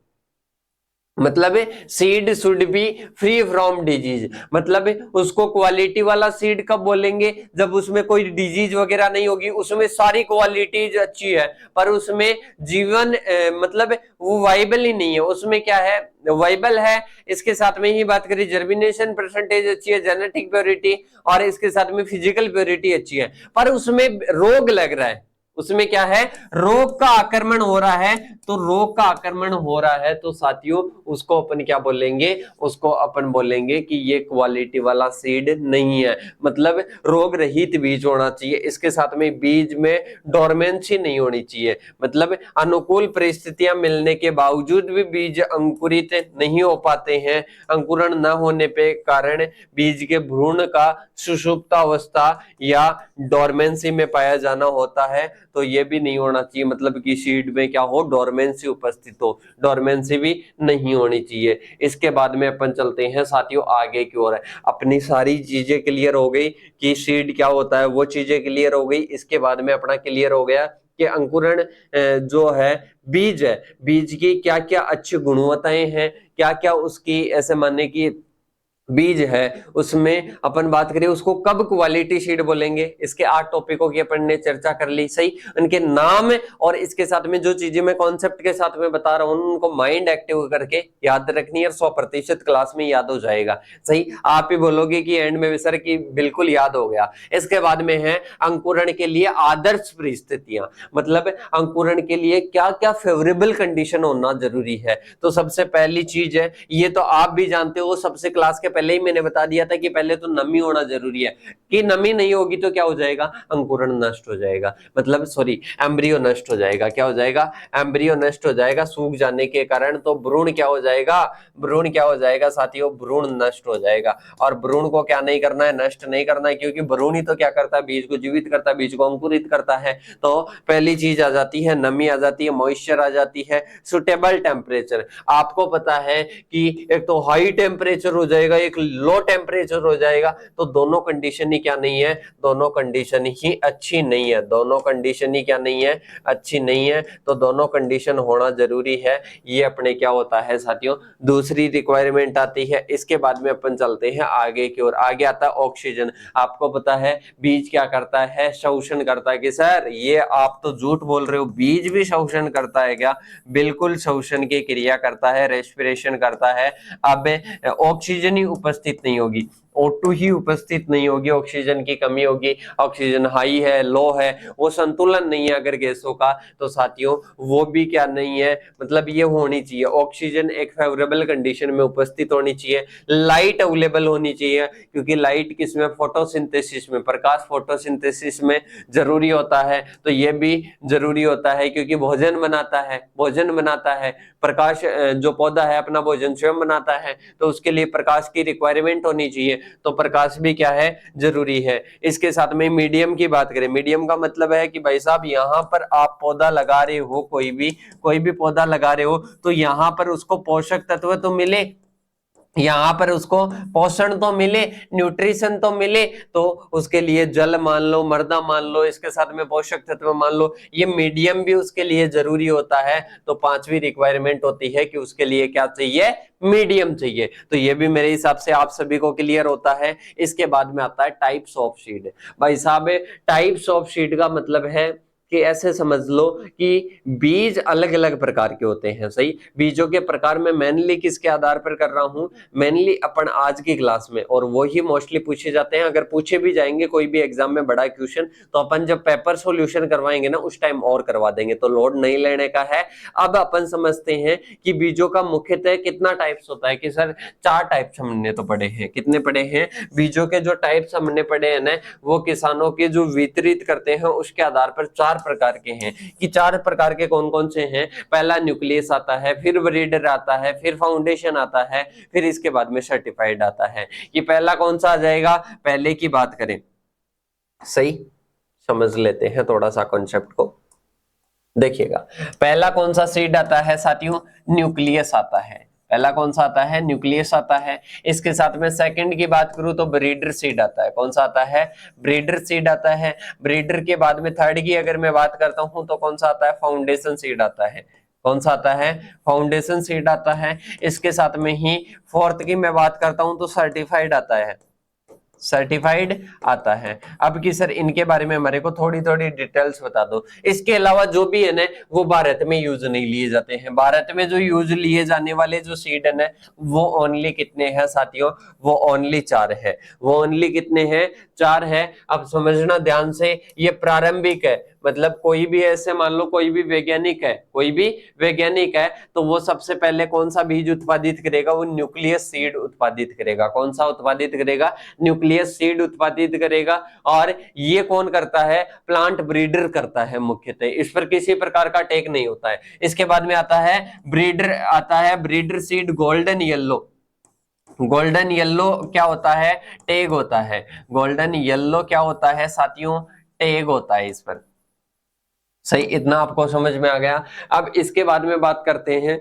मतलब seed should be free from disease. मतलब उसको क्वालिटी वाला सीड कब बोलेंगे? जब उसमें कोई डिजीज वगैरह नहीं होगी, उसमें सारी क्वालिटीज अच्छी है, पर उसमें जीवन मतलब वो वाइबल ही नहीं है। उसमें क्या है? वाइबल है। इसके साथ में ही बात करें, जर्मिनेशन परसेंटेज अच्छी है, जेनेटिक प्योरिटी, और इसके साथ में फिजिकल प्योरिटी अच्छी है, पर उसमें रोग लग रहा है। उसमें क्या है? रोग का आक्रमण हो रहा है। तो रोग का आक्रमण हो रहा है तो साथियों उसको अपन क्या बोलेंगे? उसको अपन बोलेंगे कि ये क्वालिटी वाला सीड नहीं है। मतलब रोग रहित बीज होना चाहिए। इसके साथ में बीज में डोरमेंसी नहीं होनी चाहिए। मतलब अनुकूल परिस्थितियां मिलने के बावजूद भी बीज अंकुरित नहीं हो पाते हैं। अंकुरण न होने पे कारण बीज के भ्रूण का सुषुप्तावस्था या डोरमेंसी में पाया जाना होता है। तो ये भी नहीं होना चाहिए, मतलब कि सीड में क्या हो? डोरमेंसी उपस्थित हो। डोरमेंसी भी नहीं होनी चाहिए। इसके बाद में अपन चलते हैं साथियों आगे की ओर। अपनी सारी चीजें क्लियर हो गई कि सीड क्या होता है, वो चीजें क्लियर हो गई। इसके बाद में अपना क्लियर हो गया कि अंकुरण जो है बीज है, बीज की क्या क्या अच्छी गुणवत्ताएं हैं, क्या क्या उसकी ऐसे मानने की बीज है, उसमें अपन बात करें उसको कब क्वालिटी सीड बोलेंगे। इसके 8 टॉपिकों की अपन ने चर्चा कर ली। सही, उनके नाम और इसके साथ में जो चीजें मैं कॉन्सेप्ट के साथ में बता रहा हूं उनको माइंड एक्टिव करके याद रखनी है, 100% क्लास में याद हो जाएगा। सही, आप ही बोलोगे कि एंड में सर की बिल्कुल याद हो गया। इसके बाद में है अंकुरण के लिए आदर्श परिस्थितियां, मतलब अंकुरण के लिए क्या क्या फेवरेबल कंडीशन होना जरूरी है। तो सबसे पहली चीज है, ये तो आप भी जानते हो, सबसे क्लास के पहले ही मैंने बता दिया था कि पहले तो नमी होना जरूरी है। कि नमी नहीं होगी तो क्या हो जाएगा? अंकुरण नष्ट हो जाएगा, मतलब सॉरी एम्ब्रियो नष्ट हो जाएगा। क्या हो जाएगा? एम्ब्रियो नष्ट हो जाएगा सूख जाने के कारण। तो भ्रूण क्या हो जाएगा? भ्रूण क्या हो जाएगा साथियों? भ्रूण नष्ट हो जाएगा। और भ्रूण को क्या नहीं करना है? नष्ट नहीं करना है, क्योंकि भ्रूण ही तो क्या करता है? बीज को जीवित करता है, बीज को अंकुरित करता है। तो पहली चीज आ जाती है नमी, आ जाती है मॉइस्चर, आ जाती है सुटेबल टेम्परेचर। आपको पता है कि एक तो हाई टेम्परेचर हो जाएगा, एक लो टेम्परेचर हो जाएगा, तो दोनों कंडीशन ही क्या नहीं है? दोनों कंडीशन ही अच्छी नहीं है। दोनों कंडीशन ही क्या नहीं है? अच्छी नहीं है। तो दोनों कंडीशन होना जरूरी है। ये अपने क्या होता है साथियों? दूसरी रिक्वायरमेंट आती है। इसके बाद में अपन चलते हैं आगे की ओर। आगे आता है ऑक्सीजन। आपको पता है बीज क्या करता है? शोषण करता है। कि सर ये आप तो झूठ बोल रहे हो, बीज भी शोषण करता है क्या? बिल्कुल शोषण की क्रिया करता है, रेस्पिरेशन करता है। अब ऑक्सीजन ही उपस्थित नहीं होगी, O2 ही उपस्थित नहीं होगी, ऑक्सीजन की कमी होगी, ऑक्सीजन हाई है लो है, वो संतुलन नहीं है अगर गैसों का, तो साथियों वो भी क्या नहीं है? मतलब ये होनी चाहिए, ऑक्सीजन एक फेवरेबल कंडीशन में उपस्थित होनी चाहिए। लाइट अवेलेबल होनी चाहिए, क्योंकि लाइट किसमें? फोटोसिंथेसिस में, प्रकाश फोटोसिंथेसिस में जरूरी होता है। तो ये भी जरूरी होता है क्योंकि भोजन बनाता है, भोजन बनाता है। प्रकाश जो पौधा है अपना भोजन स्वयं बनाता है, तो उसके लिए प्रकाश की रिक्वायरमेंट होनी चाहिए। तो प्रकाश भी क्या है? जरूरी है। इसके साथ में मीडियम की बात करें, मीडियम का मतलब है कि भाई साहब यहाँ पर आप पौधा लगा रहे हो, कोई भी पौधा लगा रहे हो, तो यहाँ पर उसको पोषक तत्व तो मिले, यहाँ पर उसको पोषण तो मिले, न्यूट्रिशन तो मिले। तो उसके लिए जल मान लो, मृदा मान लो, इसके साथ में पोषक तत्व मान लो, ये मीडियम भी उसके लिए जरूरी होता है। तो 5वीं रिक्वायरमेंट होती है कि उसके लिए क्या चाहिए? मीडियम चाहिए। तो ये भी मेरे हिसाब से आप सभी को क्लियर होता है। इसके बाद में आता है टाइप्स ऑफ सीड। भाई साहब टाइप्स ऑफ सीड का मतलब है कि ऐसे समझ लो कि बीज अलग अलग प्रकार के होते हैं। सही, बीजों के प्रकार में मेनली किसके आधार पर कर रहा हूं, मेनली अपन आज की क्लास में, और वही मोस्टली पूछे जाते हैं। अगर पूछे भी जाएंगे कोई भी एग्जाम में बड़ा क्वेश्चन, तो अपन जब पेपर सॉल्यूशन करवाएंगे ना उस टाइम और करवा देंगे, तो लोड नहीं लेने का है। अब अपन समझते हैं कि बीजों का मुख्यतः कितना टाइप्स होता है, कि सर 4 टाइप्स हमने तो पढ़े हैं। कितने पढ़े हैं? बीजों के जो टाइप्स हमने पढ़े हैं ना, वो किसानों के जो वितरित करते हैं उसके आधार पर 4 प्रकार के हैं। कि 4 प्रकार के कौन कौन से हैं? पहला न्यूक्लियस आता है, फिर ब्रीडर आता है, फिर फाउंडेशन आता है, फिर इसके बाद में सर्टिफाइड आता है। कि पहला कौन सा आ जाएगा? पहले की बात करें, सही समझ लेते हैं थोड़ा सा कॉन्सेप्ट को। देखिएगा, पहला कौन सा सीड आता है साथियों? न्यूक्लियस आता है। पहला कौन सा आता है? न्यूक्लियस आता है। इसके साथ में सेकंड की बात करूं तो ब्रीडर सीड आता है। कौन सा आता है? ब्रीडर सीड आता है। ब्रीडर के बाद में थर्ड की अगर मैं बात करता हूं तो कौन सा आता है? फाउंडेशन सीड आता है। कौन सा आता है? फाउंडेशन सीड आता है। इसके साथ में ही फोर्थ की मैं बात करता हूं तो सर्टिफाइड आता है। सर्टिफाइड आता है। अब की सर इनके बारे में हमारे को थोड़ी थोड़ी डिटेल्स बता दो। इसके अलावा जो भी है ना वो भारत में यूज नहीं लिए जाते हैं। भारत में जो यूज लिए जाने वाले जो सीड है ना वो ओनली कितने हैं साथियों? वो ओनली 4 है। वो ओनली कितने हैं? 4 है। अब समझना ध्यान से, ये प्रारंभिक है। मतलब कोई भी ऐसे मान लो कोई भी वैज्ञानिक है, कोई भी वैज्ञानिक है तो वो सबसे पहले कौन सा बीज उत्पादित करेगा? वो न्यूक्लियस सीड उत्पादित करेगा। कौन सा उत्पादित करेगा? न्यूक्लियस सीड उत्पादित करेगा। और ये कौन करता है? प्लांट ब्रीडर करता है मुख्यतः। इस पर किसी प्रकार का टेक नहीं होता है। इसके बाद में आता है ब्रीडर, आता है breeder seed golden yellow. Golden yellow क्या होता है? टैग होता है। गोल्डन येलो क्या होता है साथियों? टैग होता है इस पर। सही, इतना आपको समझ में आ गया। अब इसके बाद में बात करते हैं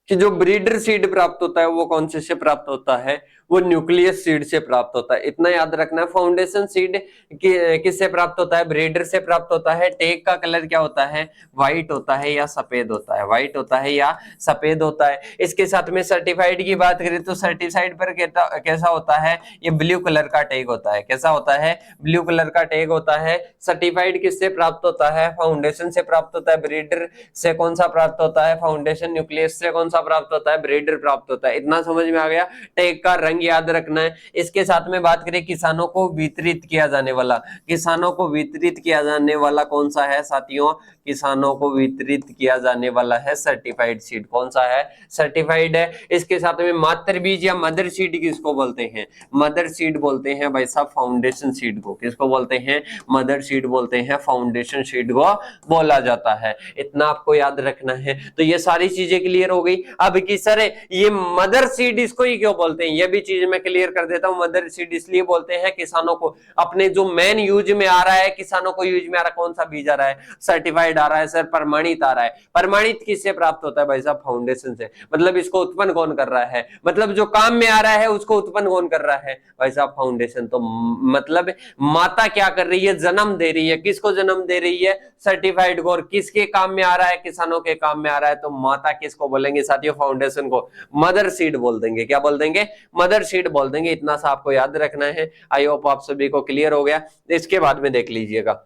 कि जो ब्रीडर सीड प्राप्त होता है वो कौन से प्राप्त होता है? वो न्यूक्लियस सीड से प्राप्त होता है। इतना याद रखना है। फाउंडेशन सीड किससे प्राप्त होता है? ब्रीडर से प्राप्त होता है। टेक का कलर क्या होता है? व्हाइट होता है या सफेद होता है? व्हाइट होता है या सफेद होता है। इसके साथ में सर्टिफाइड की बात करें तो सर्टिफाइड पर कैसा होता है? ये ब्लू कलर का टैग होता है। कैसा होता है? ब्लू कलर का टैग होता है। सर्टिफाइड किससे प्राप्त होता है? फाउंडेशन से प्राप्त होता है। ब्रीडर से कौन सा प्राप्त होता है? फाउंडेशन। न्यूक्लियस से कौन सा प्राप्त होता है? ब्रीडर प्राप्त होता है। इतना समझ में आ गया। टैग का रंग याद रखना है। इसके साथ में बात करें किसानों को वितरित किया जाने वाला, किसानों को वितरित किया जाने वाला कौन सा है साथियों? किसानों को वितरित किया जाने वाला है सर्टिफाइड सीड। कौन सा है? सर्टिफाइड है। इसके साथ में मातृ बीज या मदर सीड किसको बोलते हैं? मदर सीड बोलते हैं भाई साहब फाउंडेशन सीड को। किसको बोलते हैं? मदर सीड बोलते हैं। फाउंडेशन सीड को बोला जाता है। इतना आपको याद रखना है। तो ये सारी चीजें क्लियर हो गई। अब की सर ये मदर सीड इसको ही क्यों बोलते हैं, ये भी चीज मैं क्लियर कर देता हूं। मदर सीड इसलिए बोलते हैं किसानों को अपने जो मेन यूज में आ रहा है, किसानों को यूज में आ रहा है, कौन सा बीज आ रहा है? सर्टिफाइड आ रहा है सर, प्रमाणित आ रहा है। प्रमाणित किससे प्राप्त होता है भाई साहब? फाउंडेशन से। मतलब इसको उत्पन्न कौन कर रहा है? मतलब जो काम में आ रहा है उसको उत्पन्न कौन कर रहा है भाई साहब? फाउंडेशन। तो मतलब माता क्या कर रही है? जन्म दे रही है। किसको जन्म दे रही है? सर्टिफाइड को। और किसके काम में आ रहा है? किसानों के काम में आ रहा है। तो माता किसको बोलेंगे साथियों? फाउंडेशन को मदर सीड बोल देंगे। क्या बोल देंगे? मदर सीड बोल देंगे। इतना सा आपको याद रखना है। आई होप आप सभी को क्लियर हो गया। इसके बाद में देख लीजिएगा,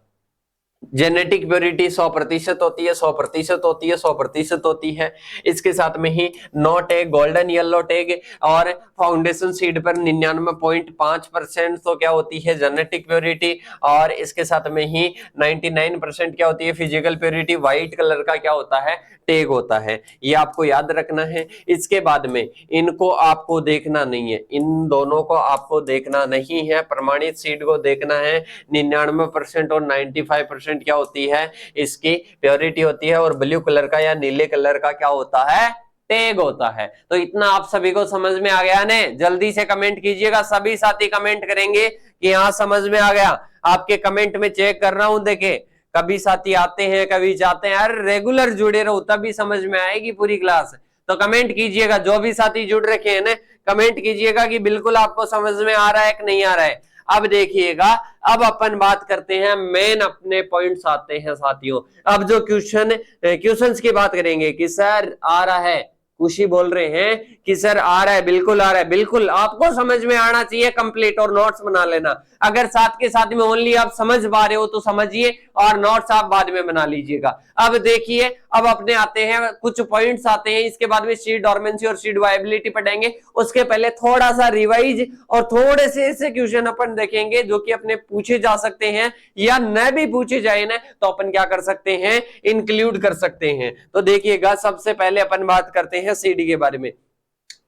जेनेटिक प्योरिटी 100% होती है, 100% होती है, 100% होती है। इसके साथ में ही no tag, golden yellow tag और फाउंडेशन सीड पर 99.5% तो क्या होती है? Genetic purity. और इसके साथ में ही 99% क्या होती है? Physical purity. व्हाइट कलर का क्या होता है? टैग होता है। ये आपको याद रखना है। इसके बाद में इनको आपको देखना नहीं है, इन दोनों को आपको देखना नहीं है। प्रमाणित सीड को देखना है। 99% और 95% क्या होती है? इसकी प्योरिटी होती है। और ब्लू कलर का या नीले कलर का क्या होता है? टैग होता है। तो इतना आप सभी को समझ में आ गया ने? जल्दी से कमेंट कीजिएगा। सभी साथी कमेंट करेंगे कि हाँ समझ में आ गया। आपके कमेंट में चेक कर रहा हूं। देखे, कभी साथी आते हैं कभी जाते हैं। अरे रेगुलर जुड़े रहो तभी समझ में आएगी पूरी क्लास। तो कमेंट कीजिएगा। जो भी साथी जुड़ रखे हैं ना, कमेंट कीजिएगा कि बिल्कुल आपको समझ में आ रहा है कि नहीं आ रहा है। अब देखिएगा, अब अपन बात करते हैं, मेन अपने पॉइंट्स आते हैं साथियों। अब जो क्वेश्चंस की बात करेंगे कि सर आ रहा है खुशी बोल रहे हैं कि सर आ रहा है, बिल्कुल आ रहा है। बिल्कुल आपको समझ में आना चाहिए कंप्लीट, और नोट्स बना लेना। अगर साथ के साथ में ओनली आप समझ पा रहे हो तो समझिए, और नोट्स आप बाद में बना लीजिएगा। अब देखिए, अब अपने आते हैं कुछ पॉइंट्स आते हैं, इसके बाद में सीड डोरमेंसी और सीड वायबिलिटी पढ़ेंगे। उसके पहले थोड़ा सा रिवाइज और थोड़े से ऐसे क्वेश्चन अपन देखेंगे जो कि अपने पूछे जा सकते हैं या न भी पूछे जाए ना, तो अपन क्या कर सकते हैं, इंक्लूड कर सकते हैं। तो देखिएगा, सबसे पहले अपन बात करते हैं सीड के बारे में।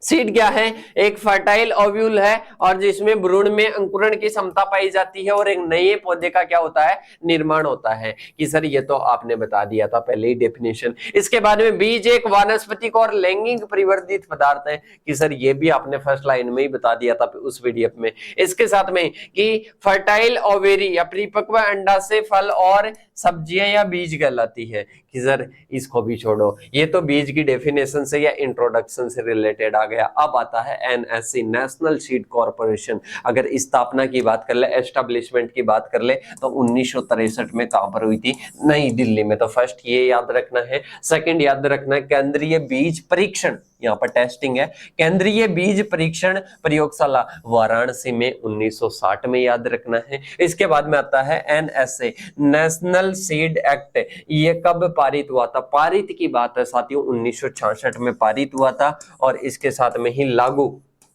सीड क्या है? एक फर्टाइल ओव्यूल है और जिसमें भ्रूण में अंकुरण की क्षमता पाई जाती है और एक नए पौधे का क्या होता है, निर्माण होता है। कि सर ये तो आपने बता दिया था पहले ही डेफिनेशन। इसके बाद में बीज एक वानस्पतिक और लैंगिक परिवर्धित पदार्थ है। कि सर ये भी आपने फर्स्ट लाइन में ही बता दिया था उस पीडीएफ में। इसके साथ में कि फर्टाइल ओवेरी या परिपक्व अंडा से फल और सब्जियां या बीज कहलाती है। कि सर इसको भी छोड़ो, ये तो बीज की डेफिनेशन से या इंट्रोडक्शन से रिलेटेड आ गया। अब आता है एनएससी, नेशनल सीड कॉर्पोरेशन। अगर स्थापना की बात कर ले, एस्टेब्लिशमेंट की बात कर ले, तो 1963 में कहां पर हुई थी? नई दिल्ली में। तो फर्स्ट ये याद रखना है। सेकंड याद रखना है केंद्रीय बीज परीक्षण, यहाँ पर टेस्टिंग है, केंद्रीय बीज परीक्षण प्रयोगशाला वाराणसी में 1960 में याद रखना है। इसके बाद में आता है एनएसए, नेशनल सीड एक्ट। ये कब पारित हुआ था? पारित की बात है साथियों 1966 में पारित हुआ था। और इसके साथ में ही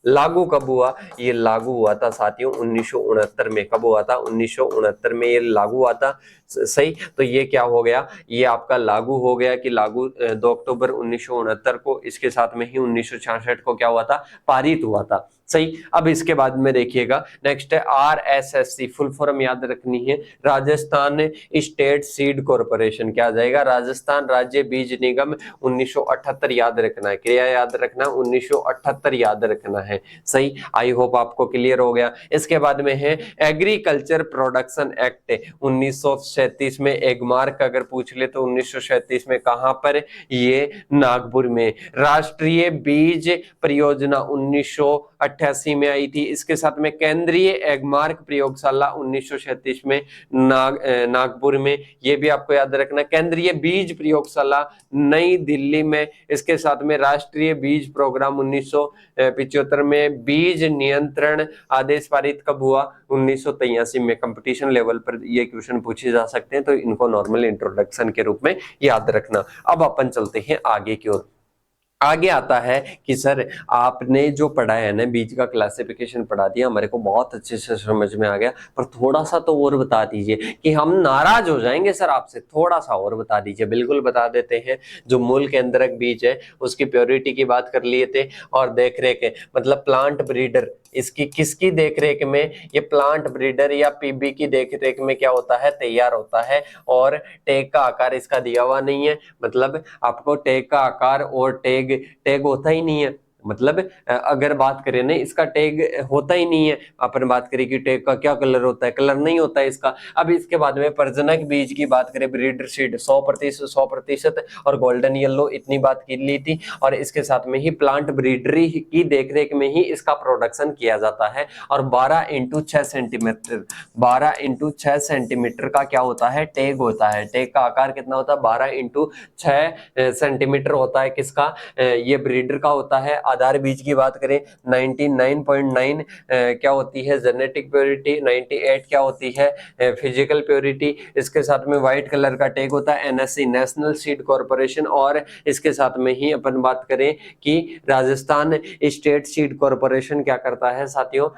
लागू कब हुआ? ये लागू हुआ था साथियों 1969 में। कब हुआ था? 1969 में ये लागू हुआ था। सही, तो ये क्या हो गया, ये आपका लागू हो गया कि लागू 2 अक्टूबर 1969 को। इसके साथ में ही 1966 को क्या हुआ था, पारित हुआ था। सही, अब इसके बाद में देखिएगा नेक्स्ट है आरएसएससी, फुल फॉर्म याद रखनी है, राजस्थान स्टेट सीड कॉर्पोरेशन। क्या आ जाएगा? राजस्थान राज्य बीज निगम। 1978 याद रखना है, क्या याद रखना? 1978 याद रखना है। सही, आई होप आपको क्लियर हो गया। इसके बाद में है एग्रीकल्चर प्रोडक्शन एक्ट 1937 में। एगमार्क अगर पूछ ले तो 1937 में कहां पर? ये नागपुर में। राष्ट्रीय बीज परियोजना 1988 में आई थी। इसके साथ में केंद्रीय एगमार्क प्रयोगशाला 1937 में नागपुर में। ये भी आपको याद रखना। केंद्रीय बीज प्रयोगशाला नई दिल्ली में। इसके साथ में राष्ट्रीय बीज प्रोग्राम 1975 में। बीज नियंत्रण आदेश पारित कब हुआ? 1983 में। कंपटीशन लेवल पर ये क्वेश्चन पूछे जा सकते हैं, तो इनको नॉर्मल इंट्रोडक्शन के रूप में याद रखना। अब अपन चलते हैं आगे की ओर। आगे आता है कि सर आपने जो पढ़ा है ना, बीज का क्लासिफिकेशन पढ़ा दिया, हमारे को बहुत अच्छे से समझ में आ गया, पर थोड़ा सा तो और बता दीजिए कि हम नाराज हो जाएंगे सर आपसे। थोड़ा सा और बता दीजिए। बिल्कुल बता देते हैं। जो मूल केंद्रक बीज है उसकी प्योरिटी की बात कर लिए थे, और देख रेख मतलब प्लांट ब्रीडर, इसकी किसकी देखरेख में? ये प्लांट ब्रीडर या पीबी की देखरेख में क्या होता है, तैयार होता है। और टैग का आकार इसका दिया हुआ नहीं है, मतलब आपको टैग का आकार और टैग होता ही नहीं है। मतलब अगर बात करें ना, इसका टैग होता ही नहीं है। अपन बात करें कि टैग का क्या कलर होता है, कलर नहीं होता है इसका। अब इसके बाद में प्रजनक बीज की बात करें, ब्रीडर सीड 100% और गोल्डन येलो, इतनी बात की ली थी। और इसके साथ में ही प्लांट ब्रीडरी की देखरेख में ही इसका प्रोडक्शन किया जाता है। और 12 × 6 सेंटीमीटर 12 × 6 सेंटीमीटर का क्या होता है, टैग होता है। टैग का आकार कितना होता है? 12 × 6 सेंटीमीटर होता है। किसका? ये ब्रीडर का होता है। आधार बीज की बात करें 99.9 क्या होती है, जेनेटिक प्योरिटी। 98 क्या होती है, फिजिकल प्योरिटी। इसके साथ में व्हाइट कलर का टैग होता है एनएससी, नेशनल सीड कॉर्पोरेशन। और इसके साथ में ही अपन बात करें कि राजस्थान स्टेट सीड कॉर्पोरेशन क्या करता है साथियों,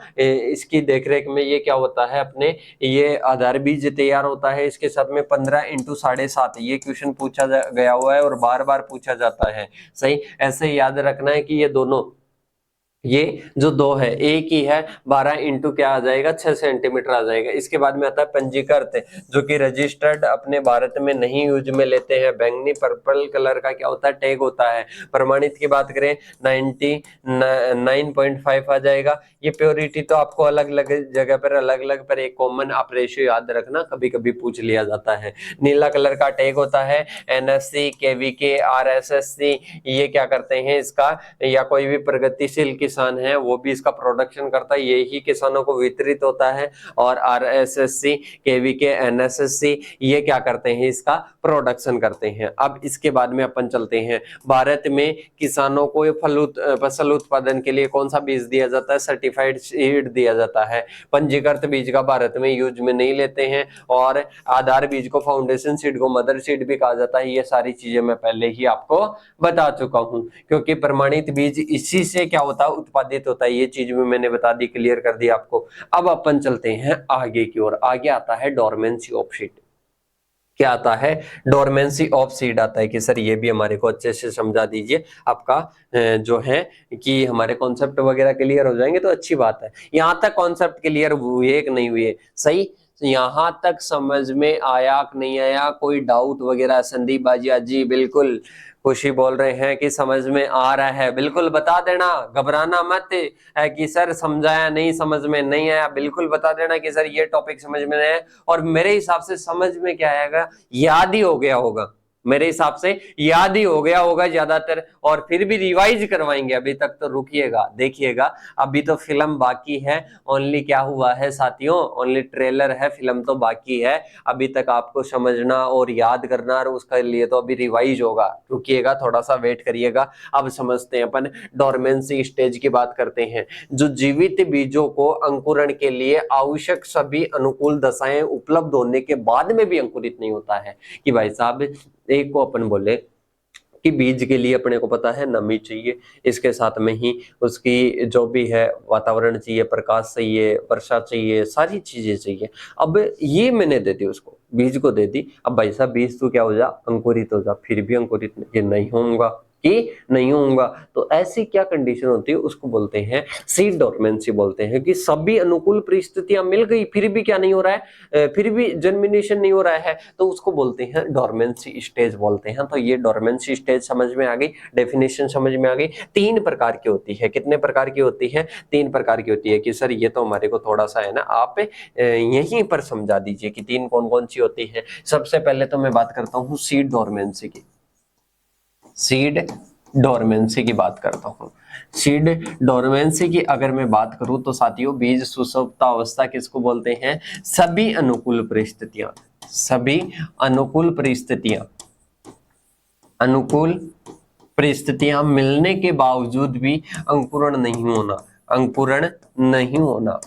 इसकी देखरेख में ये क्या होता है, अपने ये आधार बीज तैयार होता है। इसके साथ में 15 × 7.5 ये क्वेश्चन पूछा गया हुआ है और बार बार पूछा जाता है। सही, ऐसे याद रखना है कि ये दोनों, ये जो दो है एक ही है। 12 × क्या आ जाएगा, 6 सेंटीमीटर आ जाएगा। इसके बाद में आता है पंजीकृत, जो कि रजिस्टर्ड अपने भारत में नहीं यूज में लेते हैं। बैंगनी पर्पल कलर का क्या होता है, टैग होता है। प्रमाणित की बात करें 99.5 आ जाएगा। ये प्योरिटी तो आपको अलग अलग जगह पर अलग अलग, पर एक कॉमन आप रेशियो याद रखना, कभी कभी पूछ लिया जाता है। नीला कलर का टैग होता है एनएससी, केवीके, आरएसएससी। ये क्या करते हैं इसका, या कोई भी प्रगतिशील किस्म किसान है वो भी इसका प्रोडक्शन करता है, यही किसानों को वितरित होता है। और RSSC, KVK, NSSC ये क्या करते हैं, इसका प्रोडक्शन करते हैं। अब इसके बाद में अपन चलते हैं, भारत में किसानों को फसल उत्पादन के लिए कौन सा बीज दिया जाता है, सर्टिफाइड सीड दिया जाता है। पंजीकृत बीज का भारत में यूज में नहीं लेते हैं, और आधार बीज को, फाउंडेशन सीड को मदर सीड भी कहा जाता है। ये सारी चीजें मैं पहले ही आपको बता चुका हूं, क्योंकि प्रमाणित बीज इसी से क्या होता है, उत्पादित होता है। ये चीज भी मैंने बता दी, क्लियर कर दी आपको। अब अपन चलते हैं आगे की ओर। आगे आता है डोरमेंसी ऑफ सीड। क्या आता है, डोरमेंसी ऑफ सीड आता है कि सर ये भी हमारे को अच्छे से समझा दीजिए। आपका जो है कि हमारे कॉन्सेप्ट वगैरह क्लियर हो जाएंगे तो अच्छी बात है। यहाँ तक कॉन्सेप्ट क्लियर हुए कि नहीं हुए, सही, यहाँ तक समझ में आया कि नहीं आया, कोई डाउट वगैरह? संदीप बाजिया जी बिल्कुल, खुशी बोल रहे हैं कि समझ में आ रहा है, बिल्कुल बता देना, घबराना मत है कि सर समझाया नहीं, समझ में नहीं आया, बिल्कुल बता देना कि सर ये टॉपिक समझ में नहीं आया। और मेरे हिसाब से समझ में क्या आएगा, याद ही हो गया होगा, मेरे हिसाब से याद ही हो गया होगा ज्यादातर, और फिर भी रिवाइज करवाएंगे। अभी तक तो रुकिएगा, देखिएगा, अभी तो फिल्म बाकी है। ओनली क्या हुआ है साथियों, ओनली ट्रेलर है, फिल्म तो बाकी है। अभी तक आपको समझना और याद करना, और उसके लिए तो अभी रिवाइज होगा। रुकिएगा, थोड़ा सा वेट करिएगा। अब समझते हैं अपन डोरमेंसी स्टेज की बात करते हैं। जो जीवित बीजों को अंकुरण के लिए आवश्यक सभी अनुकूल दशाएं उपलब्ध होने के बाद में भी अंकुरित नहीं होता है। कि भाई साहब, एक को अपन बोले कि बीज के लिए अपने को पता है नमी चाहिए, इसके साथ में ही उसकी जो भी है वातावरण चाहिए, प्रकाश चाहिए, वर्षा चाहिए, सारी चीजें चाहिए। अब ये मैंने दे दी उसको, बीज को दे दी। अब भाई साहब बीज तो क्या हो जा, अंकुरित हो जा, फिर भी अंकुरित नहीं होऊंगा कि नहीं होऊंगा। तो ऐसी क्या कंडीशन होती है, उसको बोलते हैं सीड डोरमेंसी बोलते हैं। कि सभी अनुकूल परिस्थितियां मिल गई, फिर भी क्या नहीं हो रहा है, फिर भी जर्मिनेशन नहीं हो रहा है, तो उसको बोलते हैं डोरमेंसी स्टेज बोलते हैं। तो ये डोरमेंसी स्टेज समझ में आ गई, डेफिनेशन समझ में आ गई। 3 प्रकार की होती है। कितने प्रकार की होती है? 3 प्रकार की होती है। कि सर ये तो हमारे को थोड़ा सा है ना, आप यहीं पर समझा दीजिए कि 3 कौन कौन सी होती है। सबसे पहले तो मैं बात करता हूँ सीड डोरमेंसी की। सीड डोरमेंसी की बात करता हूं। सीड डोरमेंसी की अगर मैं बात करूं तो साथियों, बीज सुसुप्तावस्था किसको बोलते हैं? सभी अनुकूल परिस्थितियां, सभी अनुकूल परिस्थितियां मिलने के बावजूद भी अंकुरण नहीं होना, अंकुरण नहीं होना,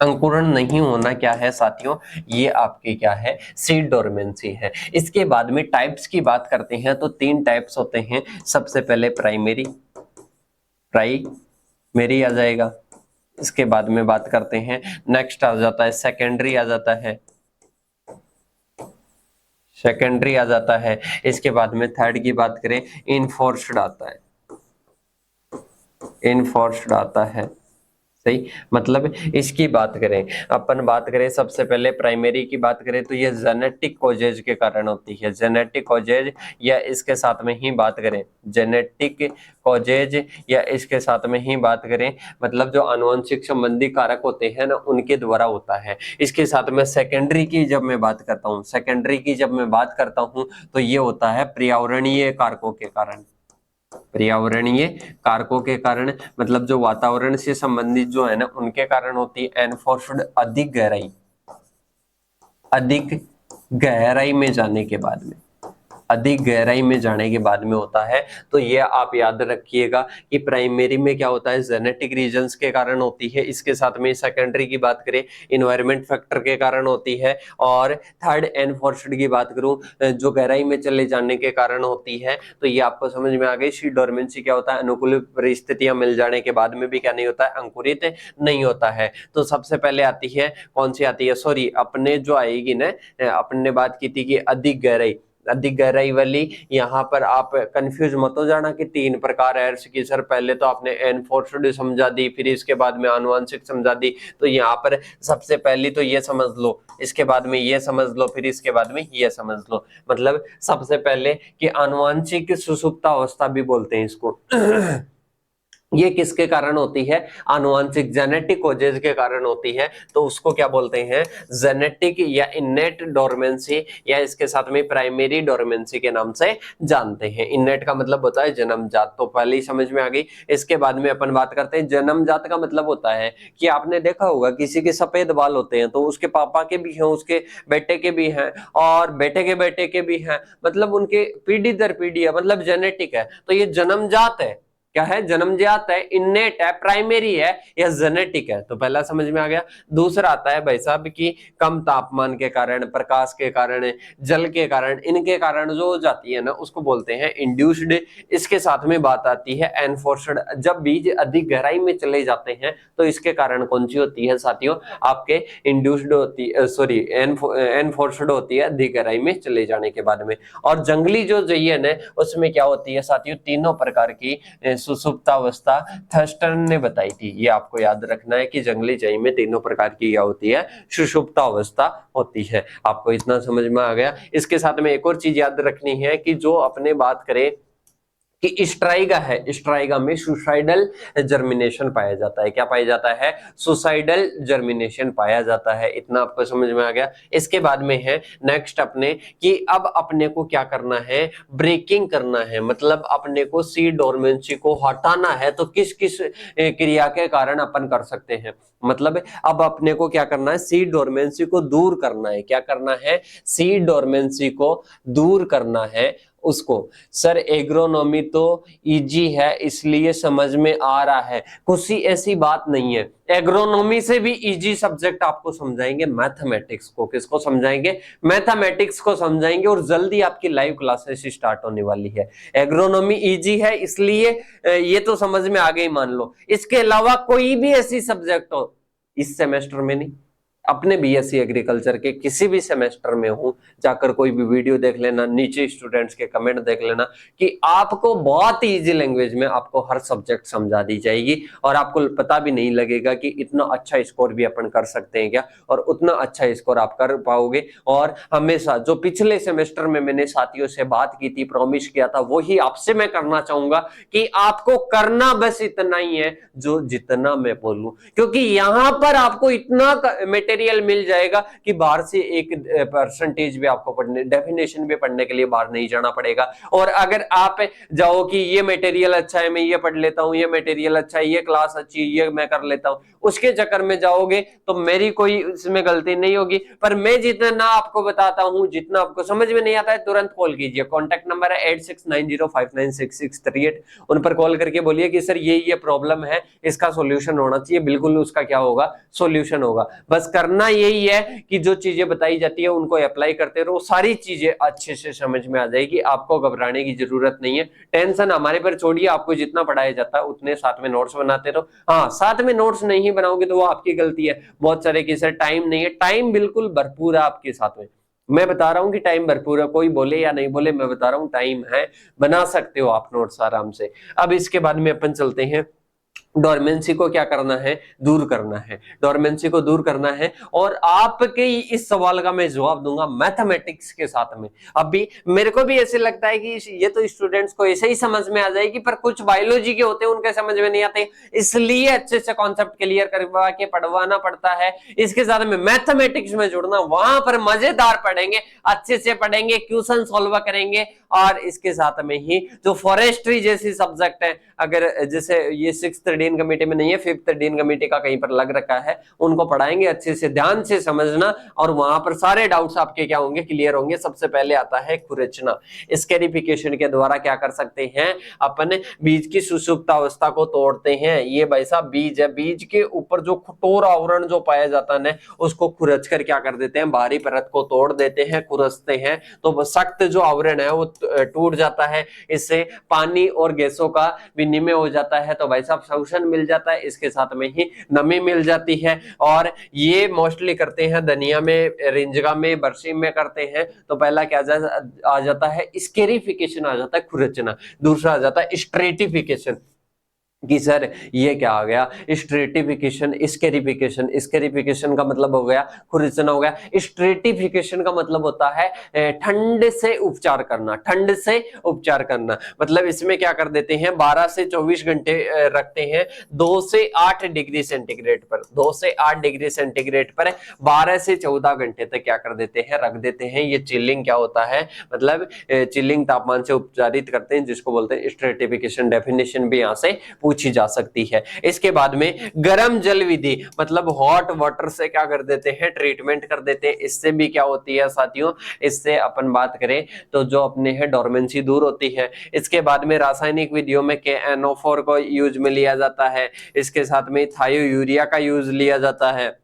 अंकुरण नहीं होना क्या है साथियों? ये आपके क्या है? सीड डोरमेंसी है। इसके बाद में टाइप्स की बात करते हैं तो 3 टाइप्स होते हैं। सबसे पहले प्राइमरी आ जाएगा। इसके बाद में बात करते हैं, नेक्स्ट आ जाता है सेकेंडरी आ जाता है, सेकेंडरी आ जाता है। इसके बाद में थर्ड की बात करें, इनफोर्स्ड आता है, इनफोर्स्ड आता है। सही, मतलब इसकी बात करें, अपन बात करें सबसे पहले प्राइमरी की बात करें तो ये जेनेटिक कॉजेज के कारण होती है। जेनेटिक कॉजेज, या इसके साथ में ही बात करें जेनेटिक कॉजेज, या इसके साथ में ही बात करें मतलब जो आनुवंशिक संबंधी कारक होते हैं ना, उनके द्वारा होता है। इसके साथ में सेकेंडरी की जब मैं बात करता हूँ, सेकेंडरी की जब मैं बात करता हूँ तो ये होता है पर्यावरणीय कारकों के कारण। पर्यावरणीय कारकों के कारण मतलब जो वातावरण से संबंधित जो है ना, उनके कारण होती है। एनफोर्स्ड, अधिक गहराई में जाने के बाद में, अधिक गहराई में जाने के बाद में होता है। तो ये आप याद रखिएगा कि प्राइमरी में क्या होता है, जेनेटिक रीजंस के कारण होती है। इसके साथ में सेकेंडरी की बात करें, इन्वायरमेंट फैक्टर के कारण होती है। और थर्ड एनफोर्स्ड की बात करूं, जो गहराई में चले जाने के कारण होती है। तो ये आपको समझ में आ गई। सीड डोरमेंसी क्या होता है? अनुकूल परिस्थितियां मिल जाने के बाद में भी क्या नहीं होता है, अंकुरित नहीं होता है। तो सबसे पहले आती है, कौन सी आती है, सॉरी अपने जो आएगी ना, अपने बात की थी कि अधिक गहराई वाली। यहाँ पर आप कंफ्यूज मत हो जाना कि 3 प्रकार है कि सर पहले तो आपने एनफोर्स्ड समझा दी, फिर इसके बाद में आनुवंशिक समझा दी। तो यहाँ पर सबसे पहली तो ये समझ लो, इसके बाद में ये समझ लो, फिर इसके बाद में ये समझ लो। मतलब सबसे पहले कि आनुवंशिक सुसुप्तावस्था भी बोलते हैं इसको ये किसके कारण होती है? आनुवंशिक जेनेटिक कोजेज के कारण होती है। तो उसको क्या बोलते हैं? जेनेटिक या इनेट डोरमेंसी, या इसके साथ में प्राइमरी डोरमेंसी के नाम से जानते हैं। इनेट का मतलब होता है जन्मजात, तो पहले ही समझ में आ गई। इसके बाद में अपन बात करते हैं जन्मजात का मतलब होता है कि आपने देखा होगा किसी के सफेद बाल होते हैं तो उसके पापा के भी हैं, उसके बेटे के भी हैं और बेटे के भी हैं, मतलब उनके पीढ़ी दर पीढ़ी है, मतलब जेनेटिक है। तो ये जन्मजात है, क्या है? जन्मजात है, इन्नेट है, प्राइमरी है या जेनेटिक है। तो पहला समझ में आ गया। दूसरा आता है भाई साहब की कम तापमान के कारण, प्रकाश के कारण, जल के कारण, इनके कारण जो हो जाती है ना उसको बोलते हैं इंड्यूस्ड। इसके साथ में बात आती है एनफोर्स्ड, जब बीज अधिक गहराई में चले जाते हैं तो इसके कारण कौन सी होती है साथियों? आपके इंड्यूस्ड होती, सॉरी एनफोर्स्ड होती है अधिक गहराई में चले जाने के बाद में। और जंगली जो जयन है उसमें क्या होती है साथियों? तीनों प्रकार की सुसुप्तावस्था थर्स्टन ने बताई थी। ये आपको याद रखना है कि जंगली जई में तीनों प्रकार की क्या होती है? सुषुप्तावस्था होती है। आपको इतना समझ में आ गया। इसके साथ में एक और चीज याद रखनी है कि जो अपने बात करें कि स्ट्राइगा है, स्ट्राइगा में सुसाइडल जर्मिनेशन पाया जाता है। क्या पाया जाता है? सुसाइडल जर्मिनेशन पाया जाता है। इतना आपको समझ में आ गया। इसके बाद में है नेक्स्ट अपने कि अब अपने को क्या करना है? ब्रेकिंग करना है, मतलब अपने को सीड डोरमेंसी को हटाना है। तो किस किस क्रिया के कारण अपन कर सकते हैं? मतलब अब अपने को क्या करना है? सीड डोरमेंसी को दूर करना है। क्या करना है? सीड डोरमेंसी को दूर करना है उसको। सर एग्रोनॉमी तो इजी है इसलिए समझ में आ रहा है, कुछ ऐसी बात नहीं है। एग्रोनॉमी से भी इजी सब्जेक्ट आपको समझाएंगे मैथमेटिक्स को। किसको समझाएंगे? मैथमेटिक्स को समझाएंगे। और जल्दी आपकी लाइव क्लासेस स्टार्ट होने वाली है। एग्रोनॉमी इजी है इसलिए ये तो समझ में आ गई मान लो। इसके अलावा कोई भी ऐसी सब्जेक्ट हो इस सेमेस्टर में नहीं, अपने बीएससी एग्रीकल्चर के किसी भी सेमेस्टर में हूं, जाकर कोई भी वीडियो देख लेना, नीचे स्टूडेंट्स के कमेंट देख लेना कि आपको बहुत इजी लैंग्वेज में आपको हर सब्जेक्ट समझा दी जाएगी। और आपको पता भी नहीं लगेगा कि इतना अच्छा स्कोर भी अपन कर सकते हैं क्या, और उतना अच्छा स्कोर आप कर पाओगे। और हमेशा जो पिछले सेमेस्टर में मैंने साथियों से बात की थी, प्रॉमिस किया था, वही आपसे मैं करना चाहूंगा कि आपको करना बस इतना ही है जो जितना मैं बोलूं, क्योंकि यहां पर आपको इतना मटेरियल मिल जाएगा कि बाहर से एक परसेंटेज भी आपको पढ़ने, डेफिनेशन भी पढ़ने के लिए बाहर नहीं जाना पड़ेगा। और अगर आप जाओ कि ये मटेरियल अच्छा है, मैं ये पढ़ लेता हूं, ये मटेरियल अच्छा है, ये क्लास अच्छी है, ये मैं कर लेता हूं, उसके चक्कर में जाओगे तो मेरी कोई इसमें गलती नहीं होगी। पर मैं जितना आपको बताता हूं, जितना आपको समझ में नहीं आता है, तुरंत कॉल कीजिए। कॉन्टैक्ट नंबर है 8690596638। उन पर कॉल करके बोलिए कि सर ये प्रॉब्लम है, इसका सॉल्यूशन होना चाहिए। बिल्कुल उसका क्या होगा? सॉल्यूशन होगा। बस करना यही है कि जो चीजें बताई जाती है उनको अप्लाई करते रहो, सारी चीजें अच्छे से समझ में आ जाएगी। आपको घबराने की जरूरत नहीं है। टेंशन हमारे पर छोड़िए, आपको जितना पढ़ाया जाता है उतने साथ में नोट्स बनाते रहो। हाँ, साथ में नोट्स नहीं बनाओगे तो वो आपकी गलती है। बहुत सारे की सर टाइम नहीं है, टाइम बिल्कुल भरपूर है आपके साथ में। मैं बता रहा हूं कि टाइम भरपूर है, कोई बोले या नहीं बोले, मैं बता रहा हूं टाइम है, बना सकते हो आप नोट्स आराम से। अब इसके बाद में अपन चलते हैं, डोरमेंसी को क्या करना है? दूर करना है। डोरमेंसी को दूर करना है। और आपके इस सवाल का मैं जवाब दूंगा मैथमेटिक्स के साथ में। अभी मेरे को भी ऐसे लगता है कि ये तो स्टूडेंट्स को ऐसे ही समझ में आ जाएगी, पर कुछ बायोलॉजी के होते हैं उनके समझ में नहीं आते, इसलिए अच्छे से कॉन्सेप्ट क्लियर करवा के पढ़वाना पड़ता है। इसके साथ में मैथमेटिक्स में जुड़ना, वहां पर मजेदार पढ़ेंगे, अच्छे से पढ़ेंगे, क्वेश्चन सॉल्व करेंगे। और इसके साथ में ही जो फॉरेस्ट्री जैसी सब्जेक्ट है, अगर जैसे ये 6th डीन कमेटी में नहीं है, 5th डीन कमेटी का कहीं पर लग रखा है, उनको पढ़ाएंगे। अच्छे से ध्यान से समझना और वहां पर सारे डाउट्स आपके क्या होंगे? क्लियर होंगे। सबसे पहले आता है खुरचना। स्कैरिफिकेशन के द्वारा क्या कर सकते हैं? अपन बीज की सुषुप्त अवस्था को तोड़ते हैं। ये भाई साहब बीज है, बीज के ऊपर जो कठोर आवरण जो पाया जाता है उसको खुरच कर क्या कर देते हैं? बाहरी परत को तोड़ देते हैं, खुरचते हैं, तो सख्त जो आवरण है वो टूट जाता है। इससे पानी और गैसों का विनिमय हो जाता है, तो भाई साहब शोषण मिल जाता है। इसके साथ में ही नमी मिल जाती है। और ये मोस्टली करते हैं धनिया में, रिंजगा में, बरसीम में करते हैं। तो पहला क्या आ जाता है? स्केरिफिकेशन आ जाता है, खुरचना। दूसरा आ जाता है स्ट्रेटिफिकेशन। कि सर ये क्या आ गया, स्ट्रेटिफिकेशन, स्केरिफिकेशन। स्केरिफिकेशन का मतलब हो गया खुरचना हो गया। स्ट्रेटिफिकेशन का मतलब होता है ठंड से उपचार करना, ठंड से उपचार करना। मतलब इसमें क्या कर देते हैं, 12 से 24 घंटे रखते हैं 2 से 8 डिग्री सेंटीग्रेड पर, 2 से 8 डिग्री सेंटीग्रेड पर 12 से 14 घंटे तक क्या कर देते हैं, रख देते हैं। ये चिलिंग क्या होता है, मतलब चिलिंग तापमान से उपचारित करते हैं, जिसको बोलते हैं स्ट्रेटिफिकेशन। डेफिनेशन भी यहाँ से पूछी जा सकती है। इसके बाद में गर्म जल विधि, मतलब हॉट वाटर से क्या कर देते हैं, ट्रीटमेंट कर देते हैं। इससे भी क्या होती है साथियों, इससे अपन बात करें तो जो अपने है डोरमेंसी दूर होती है। इसके बाद में रासायनिक विधियों में KNO4 को यूज में लिया जाता है। इसके साथ में थायोयूरिया का यूज लिया जाता है।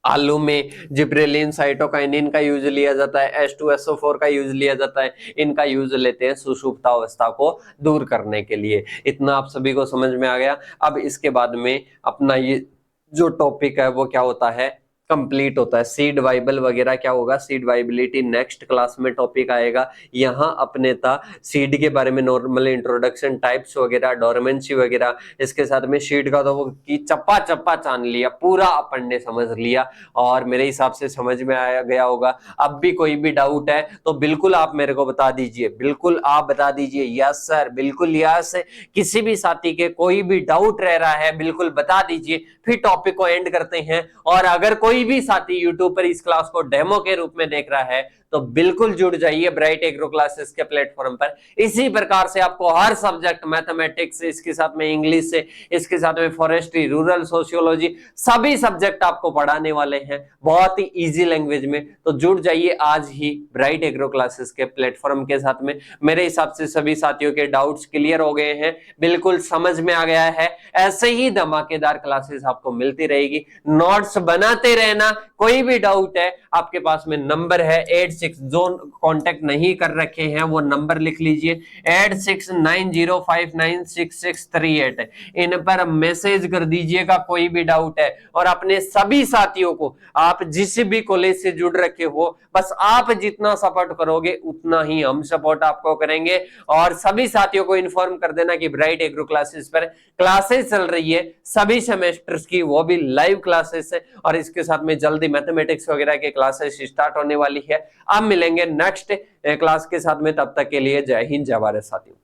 आलू में जिब्रेलिन, साइटोकाइनिन का यूज लिया जाता है। H2SO4 का यूज लिया जाता है। इनका यूज लेते हैं सुषुप्तावस्था को दूर करने के लिए। इतना आप सभी को समझ में आ गया। अब इसके बाद में अपना ये जो टॉपिक है वो क्या होता है, कंप्लीट होता है। सीड वाइबल वगैरह क्या होगा, सीड वाइबिलिटी नेक्स्ट क्लास में टॉपिक आएगा। यहाँ अपने था सीड के बारे में नॉर्मल इंट्रोडक्शन, टाइप्स वगैरह, डोरमेंसी वगैरह। इसके साथ में सीड का तो वो की चप्पा चप्पा जान लिया, पूरा अपन ने समझ लिया और मेरे हिसाब से समझ में आया गया होगा। अब भी कोई भी डाउट है तो बिल्कुल आप मेरे को बता दीजिए, बिल्कुल आप बता दीजिए। यस सर, बिल्कुल यस। किसी भी साथी के कोई भी डाउट रह रहा है बिल्कुल बता दीजिए, फिर टॉपिक को एंड करते हैं। और अगर कोई भी साथी यूट्यूब पर इस क्लास को डेमो के रूप में देख रहा है तो बिल्कुल जुड़ जाइए ब्राइट एग्रो क्लासेस के प्लेटफॉर्म पर। इसी प्रकार से आपको हर सब्जेक्ट, मैथमेटिक्स, इसके साथ में इंग्लिश से, इसके साथ में फॉरेस्ट्री, रूरल सोशियोलॉजी, सभी सब्जेक्ट आपको पढ़ाने वाले हैं बहुत ही इजी लैंग्वेज में। तो जुड़ जाइए आज ही ब्राइट एग्रो क्लासेस के प्लेटफॉर्म के साथ में। मेरे हिसाब से सभी साथियों के डाउट्स क्लियर हो गए हैं, बिल्कुल समझ में आ गया है। ऐसे ही धमाकेदार क्लासेस आपको मिलती रहेगी, नोट्स बनाते रहना। कोई भी डाउट है आपके पास में नंबर है 86, जो कांटेक्ट नहीं कर रखे हैं वो नंबर लिख लीजिए 8690596638। इन पर मैसेज कर दीजिएगा कोई भी डाउट है। और अपने सभी साथियों को, आप जिस भी कॉलेज से जुड़ रखे हो, बस आप जितना सपोर्ट करोगे उतना ही हम सपोर्ट आपको करेंगे। और सभी साथियों को इन्फॉर्म कर देना कि ब्राइट एग्रो क्लासेस पर क्लासेस चल रही है सभी सेमेस्टर्स की, वो भी लाइव क्लासेस है। और इसके साथ में जल्दी मैथमेटिक्स वगैरह के क्लासेस स्टार्ट होने वाली है। अब मिलेंगे नेक्स्ट क्लास के साथ में, तब तक के लिए जय हिंद, जय भारत साथियों।